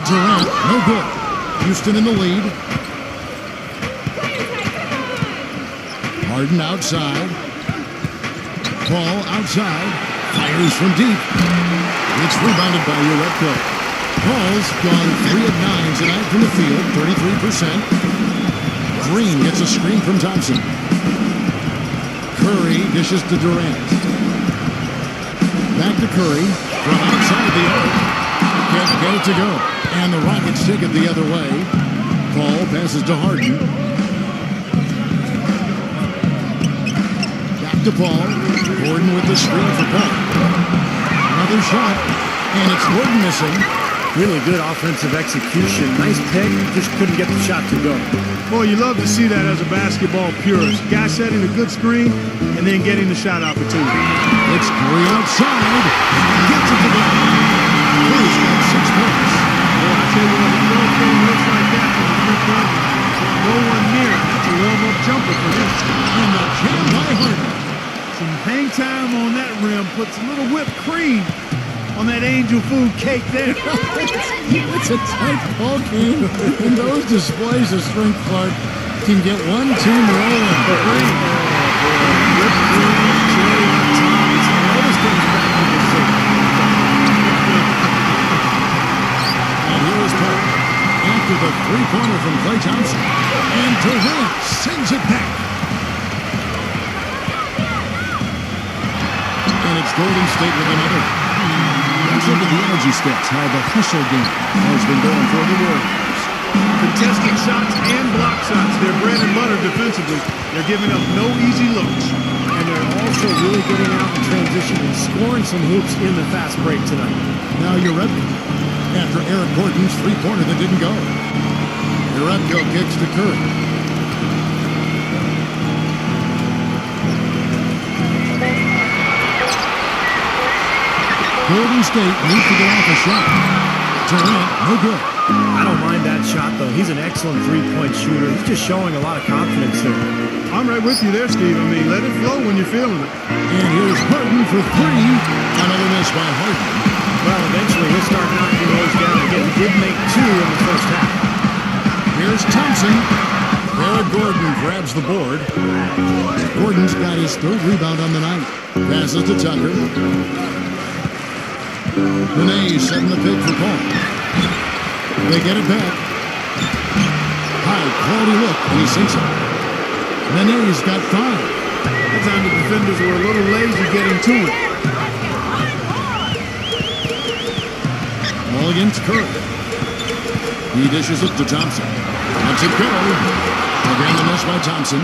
Durant, no good. Houston in the lead. Harden outside. Paul outside. Fires from deep. It's rebounded by Uredko. Paul's gone 3 of 9 tonight from the field, 33%. Green gets a screen from Thompson. Curry dishes to Durant. Back to Curry from outside the arc. Can't get it to go. And the Rockets take it the other way. Paul passes to Harden. Back to Paul. Gordon with the screen for Paul. Another shot. And it's Gordon missing. Really good offensive execution. Nice pick, just couldn't get the shot to go. Boy, you love to see that as a basketball purist. Guy setting a good screen and then getting the shot opportunity. It's Curry outside. Gets it to go. Curry's got 6 points. Well, I tell you what, the ball game looks like that from the three-point line. No one near. That's a warm-up jumper for him. And the jam by Harden. Some hang time on that rim. Puts a little whipped cream on that angel food cake there. It's a tight ball game, and those displays of strength, Clark, can get one team rolling. Whipped cream, cherry on top. It always comes back to the same. And here is Paul after the three-pointer from Klay Thompson. And Durant sends it back. And it's Golden State with another. Let's look at the energy stats, how the hustle game has been going for the Warriors. Contested shots and block shots. They're bread and butter defensively. They're giving up no easy looks. And they're also really getting out in transition and scoring some hoops in the fast break tonight. Now Uredko, after Eric Gordon's three-pointer that didn't go. Uredko kicks to Curry. Golden State needs to get off a shot. Durant, no good. I don't mind that shot, though. He's an excellent three-point shooter. He's just showing a lot of confidence there. I'm right with you there, Steve. I mean, let it flow when you're feeling it. And here's Harden for 3. Another miss by Harden. Well, eventually he'll start knocking those down again. He did make 2 in the first half. Here's Thompson. Eric Gordon grabs the board. Gordon's got his 3rd rebound on the night. Passes to Tucker. Nene setting the pick for Paul. They get it back. High quality look, and he sinks it. Nene's got 5. That time the defenders were a little lazy getting to him. Ball against Curry. He dishes it to Thompson. Lets it go. Again, the miss by Thompson.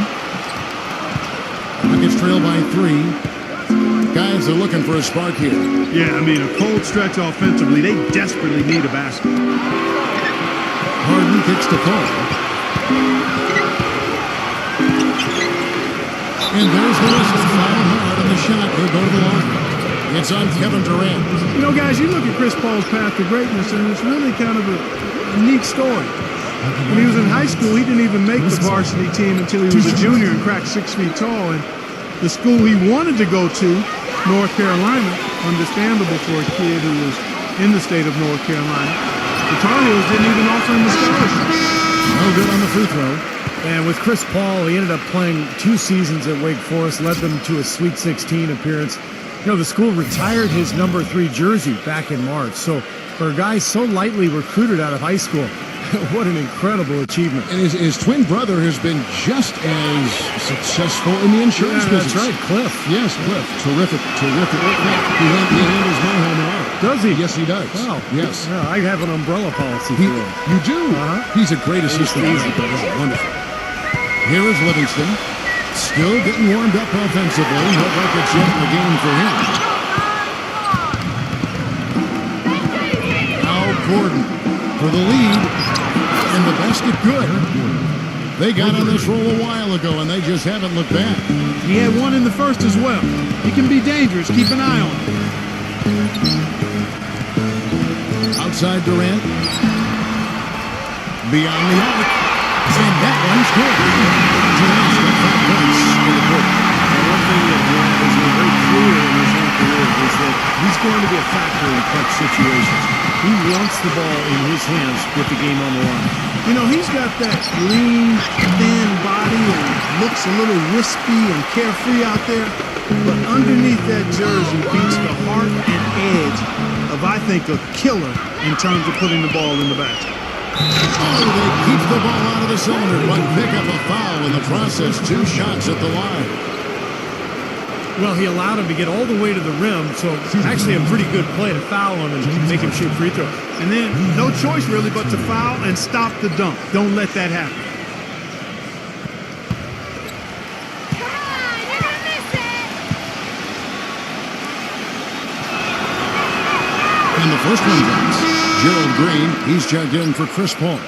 Rockets trail by 3. Guys are looking for a spark here. Yeah, I mean, a cold stretch offensively. They desperately need a basket. Harden kicks to Paul. And there's the whistle. Foul hard on the shot. He'll go to the line. It's on Kevin Durant. You know, guys, you look at Chris Paul's path to greatness, and it's really kind of a neat story. When he was in high school, he didn't even make the varsity team until he was a junior and cracked 6 feet tall. And the school he wanted to go to, North Carolina, understandable for a kid who was in the state of North Carolina, the Tar Heels didn't even offer him a scholarship. No good on the free throw. And with Chris Paul, he ended up playing 2 seasons at Wake Forest, led them to a Sweet 16 appearance. You know, the school retired his number 3 jersey back in March. So for a guy so lightly recruited out of high school, what an incredible achievement. And his twin brother has been just as successful in the insurance business. That's right, Cliff. Yes, Cliff. Terrific. He handles my home and auto. Does he? Yes, he does. Wow. Yes. Yeah, I have an umbrella policy for him. You do? Uh-huh. He's a great assistant. Wonderful. Here is Livingston. Still getting warmed up offensively. No buckets yet in the game for him. Now Gordon for the lead. And the basket good. They got on this roll a while ago, and they just haven't looked back. He had one in the first as well. He can be dangerous. Keep an eye on him. Outside Durant. Beyond the arc. And that one's good. Durant's got 5 points in the quarter. Now, one thing that has been very clear in his whole career is that he's going to be a factor in clutch situations. He wants the ball in his hands with the game on the line. You know, he's got that lean, thin body and looks a little wispy and carefree out there. But underneath that jersey beats the heart and edge of, I think, a killer in terms of putting the ball in the basket. Oh, they keep the ball out of the cylinder, but pick up a foul in the process. 2 shots at the line. Well, he allowed him to get all the way to the rim, so actually a pretty good play to foul him and make him shoot free throws. And then no choice really but to foul and stop the dunk. Don't let that happen. Come on, you're gonna miss it. And the first one drops. Gerald Green, he's checked in for Chris Paul.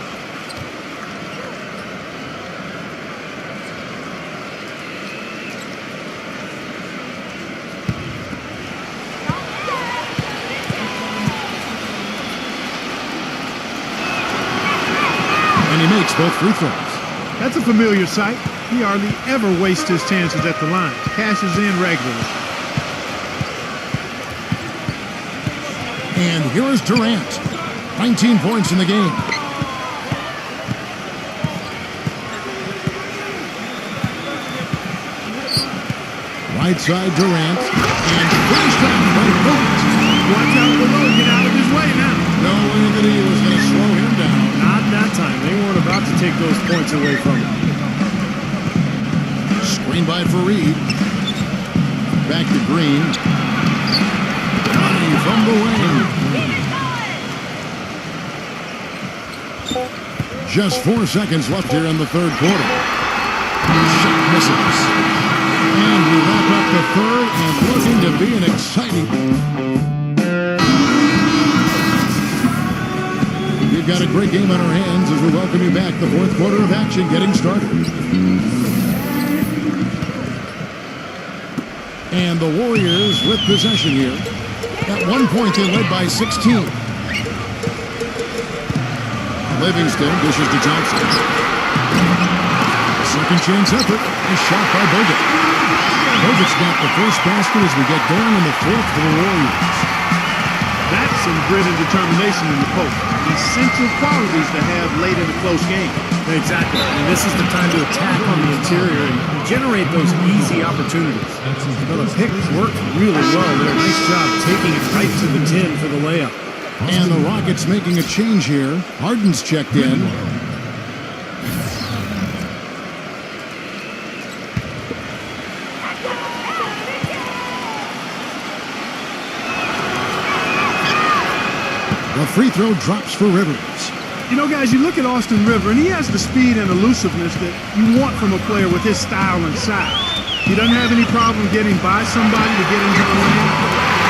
And he makes both free throws. That's a familiar sight. He hardly ever wastes his chances at the line. Cashes in regularly. And here is Durant. 19 points in the game. Right side Durant. And finished off by Bogut. Watch out below. Get out of his way now. No way that he was going to slow him down. Not that time. They weren't about to take those points away from him. Screen by Fareed. Back to Green. Money from the wing. Just 4 seconds left here in the third quarter. Shot misses. And we wrap up the third and looking to be an exciting. We've got a great game on our hands as we welcome you back. The fourth quarter of action getting started. And the Warriors with possession here. At one point they led by 16. Livingston dishes to Johnson. Second chance effort. A shot by Bogut. Bogut's got the first basket as we get going in the fourth for the Warriors. That's some grit and determination in the post. Essential qualities to have late in a close game. Exactly. And this is the time to attack on the interior and generate those easy opportunities. Well, the pick worked really well there. Nice job taking it right to the 10 for the layup. And the Rockets making a change here. Harden's checked in. A free throw drops for Rivers. You know, guys, you look at Austin River, and he has the speed and elusiveness that you want from a player with his style and size. He doesn't have any problem getting by somebody to get into the lane.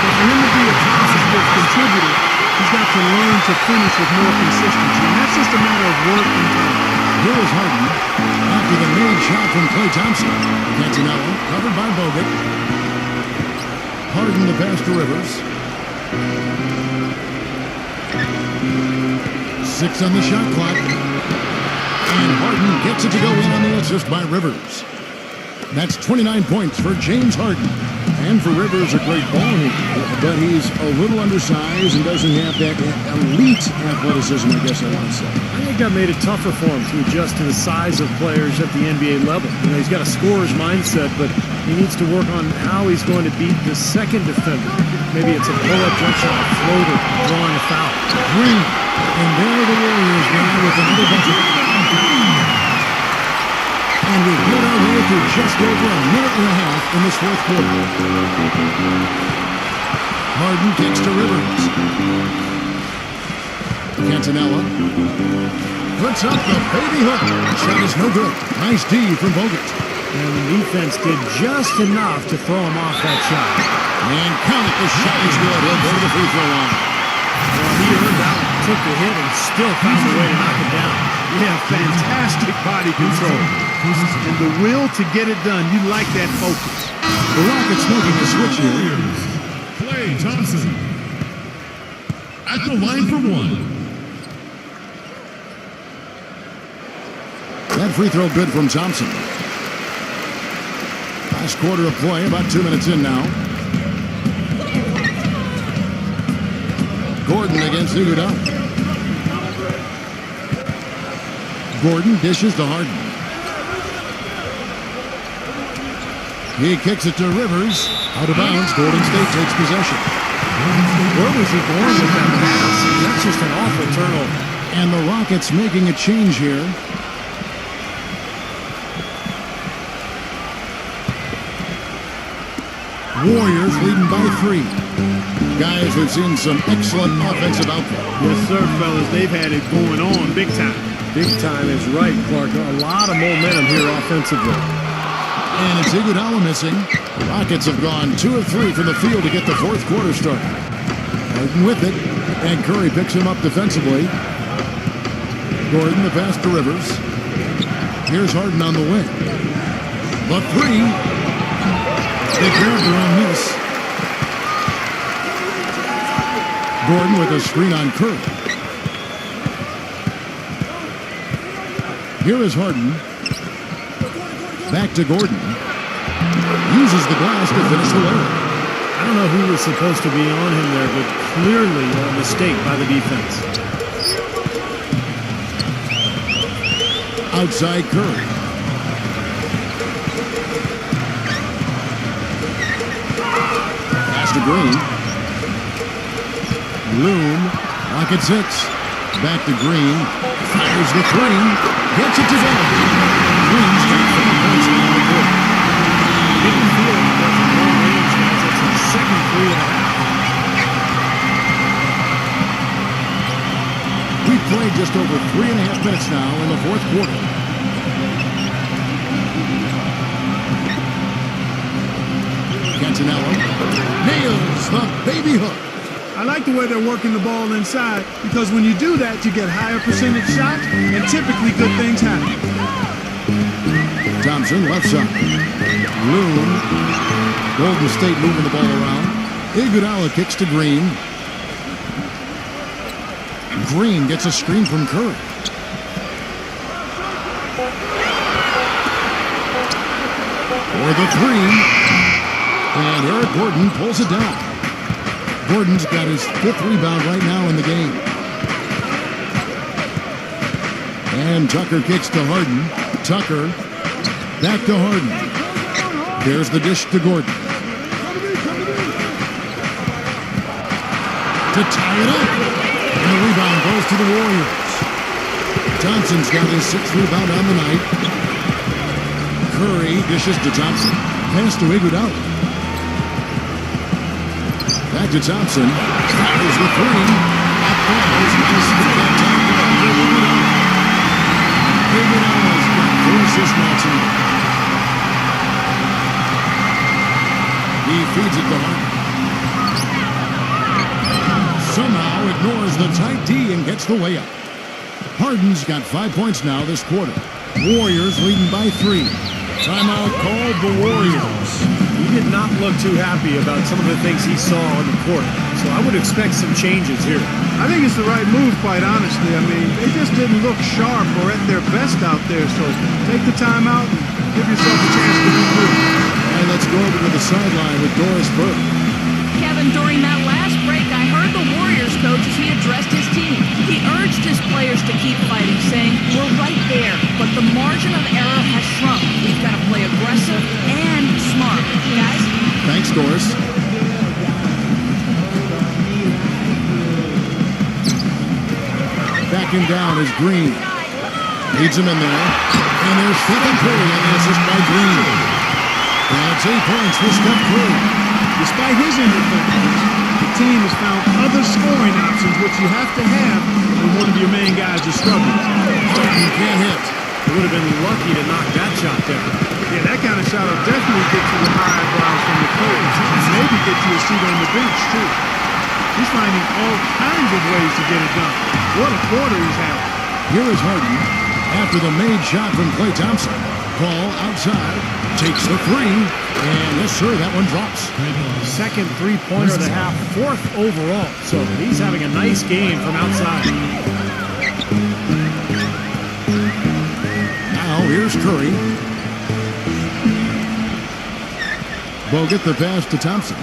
But for him to be a positive contributor, he's got to learn to finish with more consistency. And that's just a matter of work and time. Here is Harden. After the made shot from Klay Thompson. Cantonello covered by Bogut. Harden the pass to Rivers. 6 on the shot clock. And Harden gets it to go in on the assist by Rivers. That's 29 points for James Harden. And for Rivers, a great ball handler, but he's a little undersized and doesn't have that elite athleticism, I guess I want to say. I think that made it tougher for him to adjust to the size of players at the NBA level. You know, he's got a scorer's mindset, but he needs to work on how he's going to beat the second defender. Maybe it's a pull-up jump shot, a floater, drawing a foul. Green. And there are the Warriors now with another bucket. And we've made our way through just over a minute and a half in this fourth quarter. Harden kicks to Rivers. Cantonello puts up the baby hook. Shot is no good. Nice D from Bogut. And the defense did just enough to throw him off that shot. And count it. The shot is good. He'll go to the free throw line. Well, he earned that one. Took the hit and still found a way to knock it down. Yeah, fantastic body control. And the will to get it done. You like that focus. The Rockets making a switch here. Klay Thompson at the line for one. That free throw good from Thompson. Last quarter of play, about 2 minutes in now. Gordon against Iguodala. Gordon dishes to Harden. He kicks it to Rivers. Out of bounds. Golden State takes possession. Where was he going with that pass? That's just an awful turnover. And the Rockets making a change here. Warriors leading by 3. Guys, we've seen some excellent offensive output. Yes, sir, fellas. They've had it going on big time. Big time is right, Clark. A lot of momentum here offensively. And it's Iguodala missing. The Rockets have gone 2 of 3 from the field to get the fourth quarter started. Harden with it. And Curry picks him up defensively. Gordon the pass to Rivers. Here's Harden on the wing. The 3. They grabbed her on miss. Gordon with a screen on Curry. Here is Harden. Back to Gordon. Uses the glass to finish the layup. I don't know who was supposed to be on him there, but clearly a mistake by the defense. Outside Curry. Pass to Green. Loom. Rocket 6. Back to Green. Fires the 3. Gets it to them. Green's got 5 points on the court. Didn't feel like that's a long range, guys. That's a second 3.5. We've played just over 3.5 minutes now in the fourth quarter. Cantonello nails the baby hook. I like the way they're working the ball inside because when you do that, you get higher percentage shots and typically good things happen. Thompson left side. Loom. Golden State moving the ball around. Iguodala kicks to Green. Green gets a screen from Curry. For the 3. And Eric Gordon pulls it down. Gordon's got his 5th rebound right now in the game. And Tucker kicks to Harden. Tucker back to Harden. There's the dish to Gordon. To tie it up. And the rebound goes to the Warriors. Thompson's got his 6th rebound on the night. Curry dishes to Thompson. Pass to Iguodala. Back to Thompson. Fires the 3. At falls. Nice hit that time to Iguodala. Iguodala's got 4 assists now tonight. He feeds it to Harden. Somehow ignores the tight D and gets the way up. Harden's got 5 points now this quarter. Warriors leading by 3. Timeout called the Warriors. He did not look too happy about some of the things he saw on the court. So I would expect some changes here. I think it's the right move, quite honestly. I mean, they just didn't look sharp or at their best out there. So take the timeout and give yourself a chance to regroup. And let's go over to the sideline with Doris Burke. Kevin, during that last break, I heard the Warriors coach as he addressed his team. He urged his players to keep fighting, saying, "We're right there, but the margin of error has shrunk. We've got to play aggressive and smart." Guys? Thanks, Doris. Backing down is Green. Leads him in there. And there's Stephen Curry on the assist by Green. And it's 8 points for Steph Curry. Despite his ineffectiveness, the team has found other scoring options, which you have to have when one of your main guys is struggling. He can't hit. He would have been lucky to knock that shot down. Yeah, that kind of shot will definitely get you the high eyebrows from the coach. Maybe get you a seat on the bench, too. He's finding all kinds of ways to get it done. What a quarter he's having. Here is Harden after the made shot from Klay Thompson. Ball outside, takes the 3, and yes, sir, that one drops. Second three-pointer of the half, 4th overall. So he's having a nice game from outside. Now here's Curry. Bogut the pass to Thompson.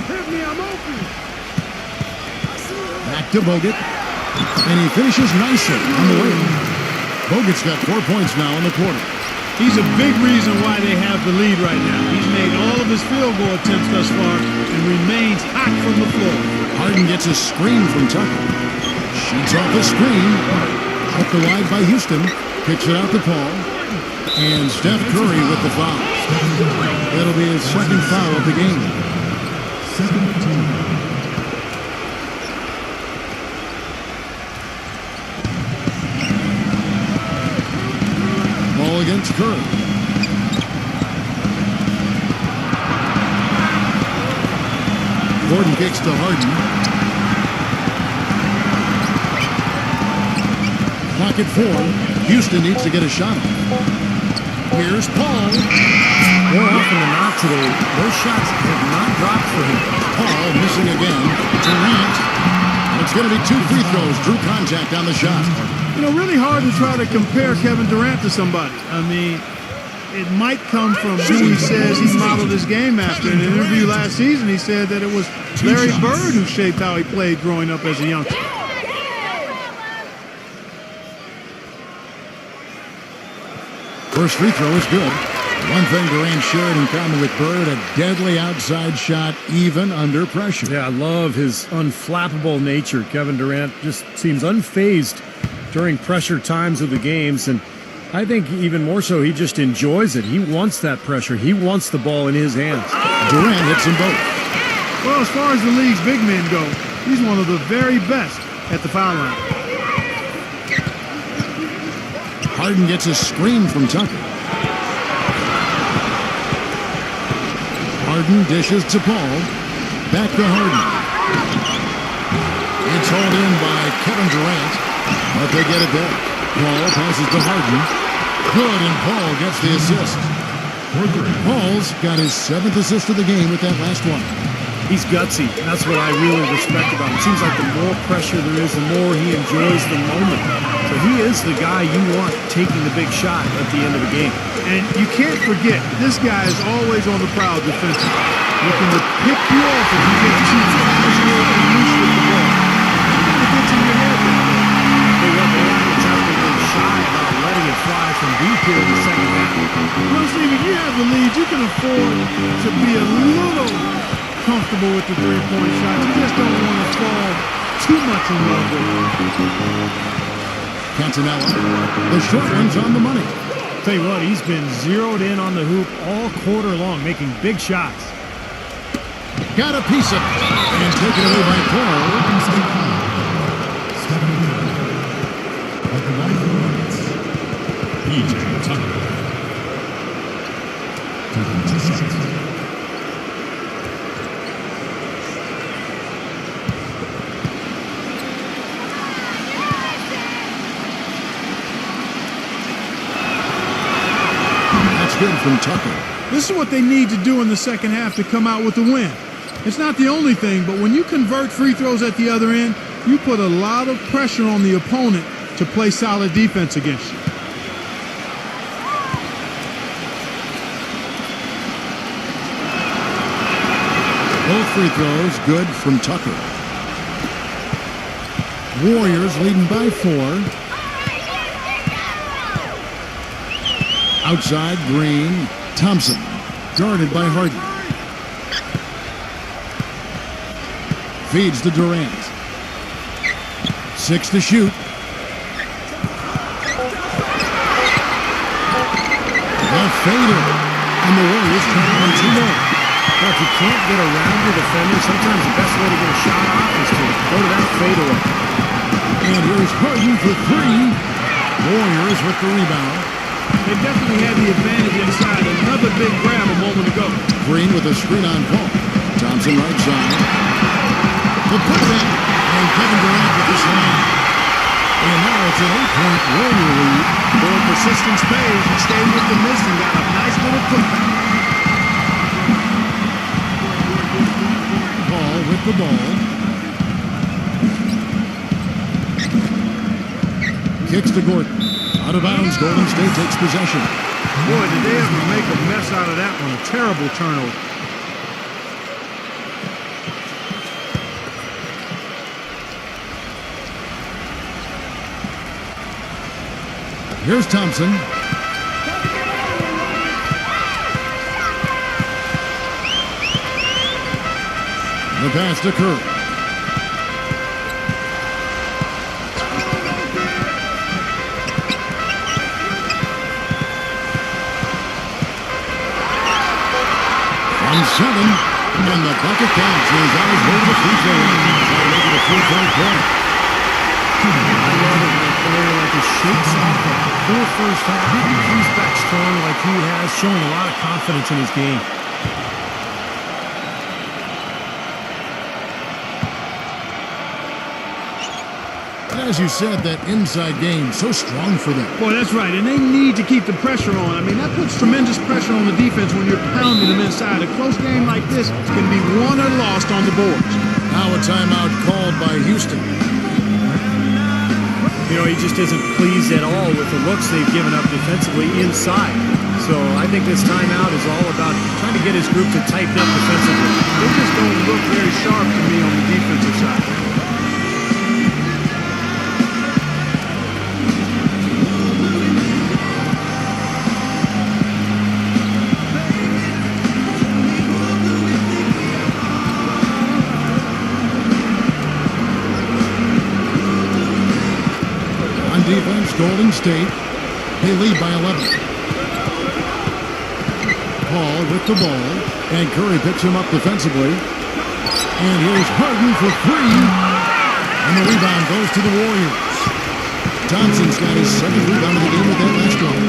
Back to Bogut. And he finishes nicely on the way. Bogut's got 4 points now in the quarter. He's a big reason why they have the lead right now. He's made all of his field goal attempts thus far and remains hot from the floor. Harden gets a screen from Tucker. Shoots off the screen. Up the wide by Houston. Kicks it out to Paul. And Steph Curry with the foul. That'll be his second foul of the game. Ball against Curry. Gordon kicks to Harden. Clock at 4. Houston needs to get a shot off. Here's Paul. More often than not today, those shots have not dropped for him. Paul missing again. Durant. And it's going to be 2 free throws. Drew contact on the shot. You know, really hard to try to compare Kevin Durant to somebody. I mean, it might come from who he says he modeled his game after. In an interview last season, he said that it was Larry Bird who shaped how he played growing up as a youngster. First free throw is good. One thing Durant shared in common with Bird, a deadly outside shot, even under pressure. Yeah, I love his unflappable nature. Kevin Durant just seems unfazed during pressure times of the games, and I think even more so, he just enjoys it. He wants that pressure. He wants the ball in his hands. Durant hits them both. Well, as far as the league's big men go, he's one of the very best at the foul line. Harden gets a screen from Tucker. Harden dishes to Paul. Back to Harden. It's hauled in by Kevin Durant, but they get it back. Paul passes to Harden. Good, and Paul gets the assist. Paul's got his 7th assist of the game with that last one. He's gutsy. That's what I really respect about him. It seems like the more pressure there is, the more he enjoys the moment. So he is the guy you want taking the big shot at the end of the game. And you can't forget, this guy is always on the prowl defensively, looking to pick you off if you get too casual and loose with the ball. It gets in your head that way. They went the Rockets out a little shy about letting it fly from deep here in the second half. Well, Steve, if you have the lead, you can afford to be a little comfortable with the three-point shot. You just don't want to fall too much in love with it. Cantonella, the short one's on the money. Tell you what, he's been zeroed in on the hoop all quarter long, making big shots. Got a piece of it, and taken away by Paul. Tucker. Taking 2 shots. That's good from Tucker. This is what they need to do in the second half to come out with the win. It's not the only thing, but when you convert free throws at the other end, you put a lot of pressure on the opponent to play solid defense against you. Both free throws good from Tucker. Warriors leading by 4. Outside, Green. Thompson, guarded by Harden. Feeds to Durant. 6 to shoot. The fader. And the Warriors count on 2 more. Now, if you can't get around your defender, sometimes the best way to get a shot off is to go to that fadeaway. And here's Harden for 3. Warriors with the rebound. They definitely had the advantage inside. Another big grab a moment ago. Green with a screen on Paul. Thompson right side. The putback. And Kevin Durant with the slam. And now it's an 8-point Warrior lead. Boy, persistence pays. He stayed with the miss and got a nice little putback. Paul with the ball. Kicks to Gordon. Out of bounds, Golden State takes possession. Boy, did they ever make a mess out of that one. A terrible turnover. Here's Thompson. The pass to Curry. On 7, and the bucket counts. His eyes go to the free throw line. Try to make it a 3-point play. I love it when a player like this shakes off a poor first half and comes back strong like he has, showing a lot of confidence in his game. And as you said, that inside game, so strong for them. Boy, that's right, and they need to keep the pressure on. I mean, that puts tremendous pressure on the defense when you're pounding them inside. A close game like this can be won or lost on the boards. Now a timeout called by Houston. You know, he just isn't pleased at all with the looks they've given up defensively inside. So I think this timeout is all about trying to get his group to tighten up defensively. They just don't look very sharp to me on the defensive side. Defense, Golden State. They lead by 11. Paul with the ball. And Curry picks him up defensively. And here's Harden for 3. And the rebound goes to the Warriors. Thompson's got his 7th rebound of the game with that last one.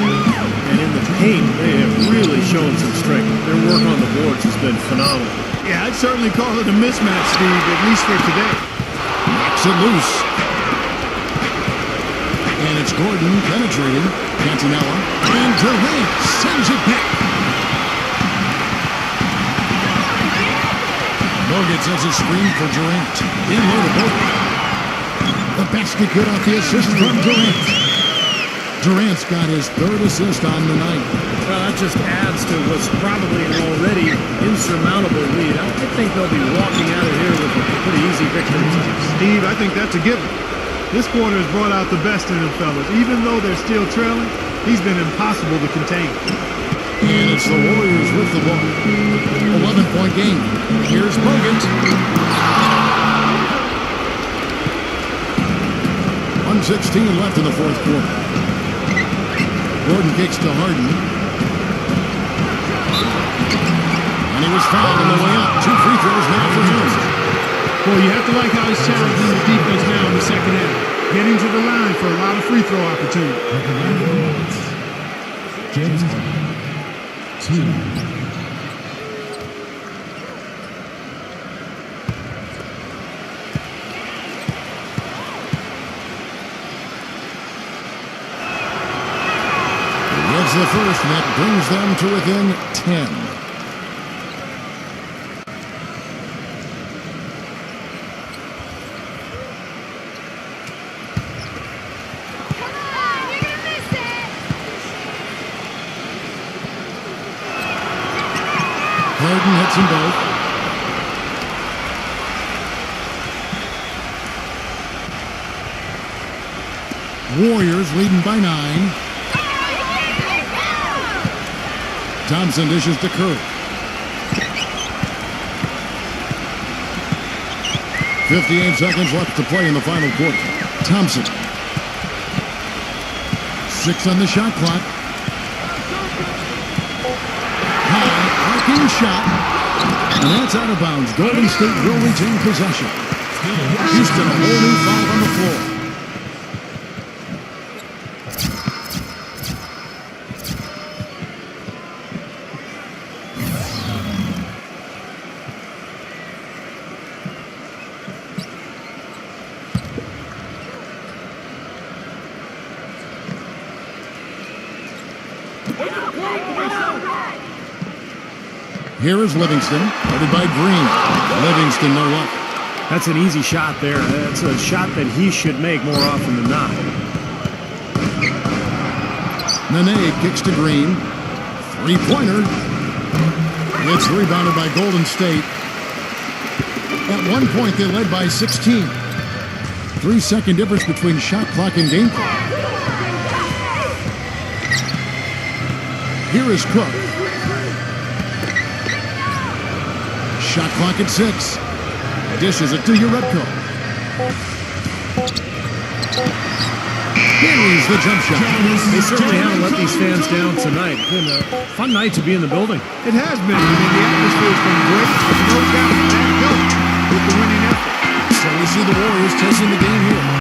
And in the paint, they have really shown some strength. Their work on the boards has been phenomenal. Yeah, I'd certainly call it a mismatch, Steve, at least for today. Knocks it loose. And it's Gordon penetrating. Cantinella. And Durant sends it back. Bogut sends a screen for Durant. In low to Bogut. The basket good off the assist from Durant. Durant's got his 3rd assist on the night. Well, that just adds to what's probably an already insurmountable lead. I think they'll be walking out of here with a pretty easy victory. Steve, I think that's a given. This quarter has brought out the best in them fellas. Even though they're still trailing, he's been impossible to contain. And it's the Warriors with the ball. 11-point game. Here's Bogut. 1:16 left in the 4th quarter. Gordon kicks to Harden. And he was fouled on the way up. 2 free throws now for him. Well, you have to like how he's challenging the defense now in the second half. Getting to the line for a lot of free throw opportunity. James Harden. 2. It's the first, and that brings them to within 10. Come on, you're gonna miss it. Harden hits them both. Warriors leading by 9. Thompson dishes to Curry. 58 seconds left to play in the final quarter. Thompson. 6 on the shot clock. High arcing shot. And that's out of bounds. Golden State will retain possession. Houston a whole new foul on the floor. Here is Livingston, headed by Green. Livingston, no luck. That's an easy shot there. That's a shot that he should make more often than not. Nene kicks to Green. Three-pointer. It's rebounded by Golden State. At one point, they led by 16. 3-second difference between shot clock and game clock. Here is Cook. Shot clock at 6. Dishes it to Uredko. Here's the jump shot. They certainly haven't let these fans down tonight. It's been a fun night to be in the building. It has been. I mean, the atmosphere's been great. No doubt that helped with the winning effort. So we see the Warriors taking the game here.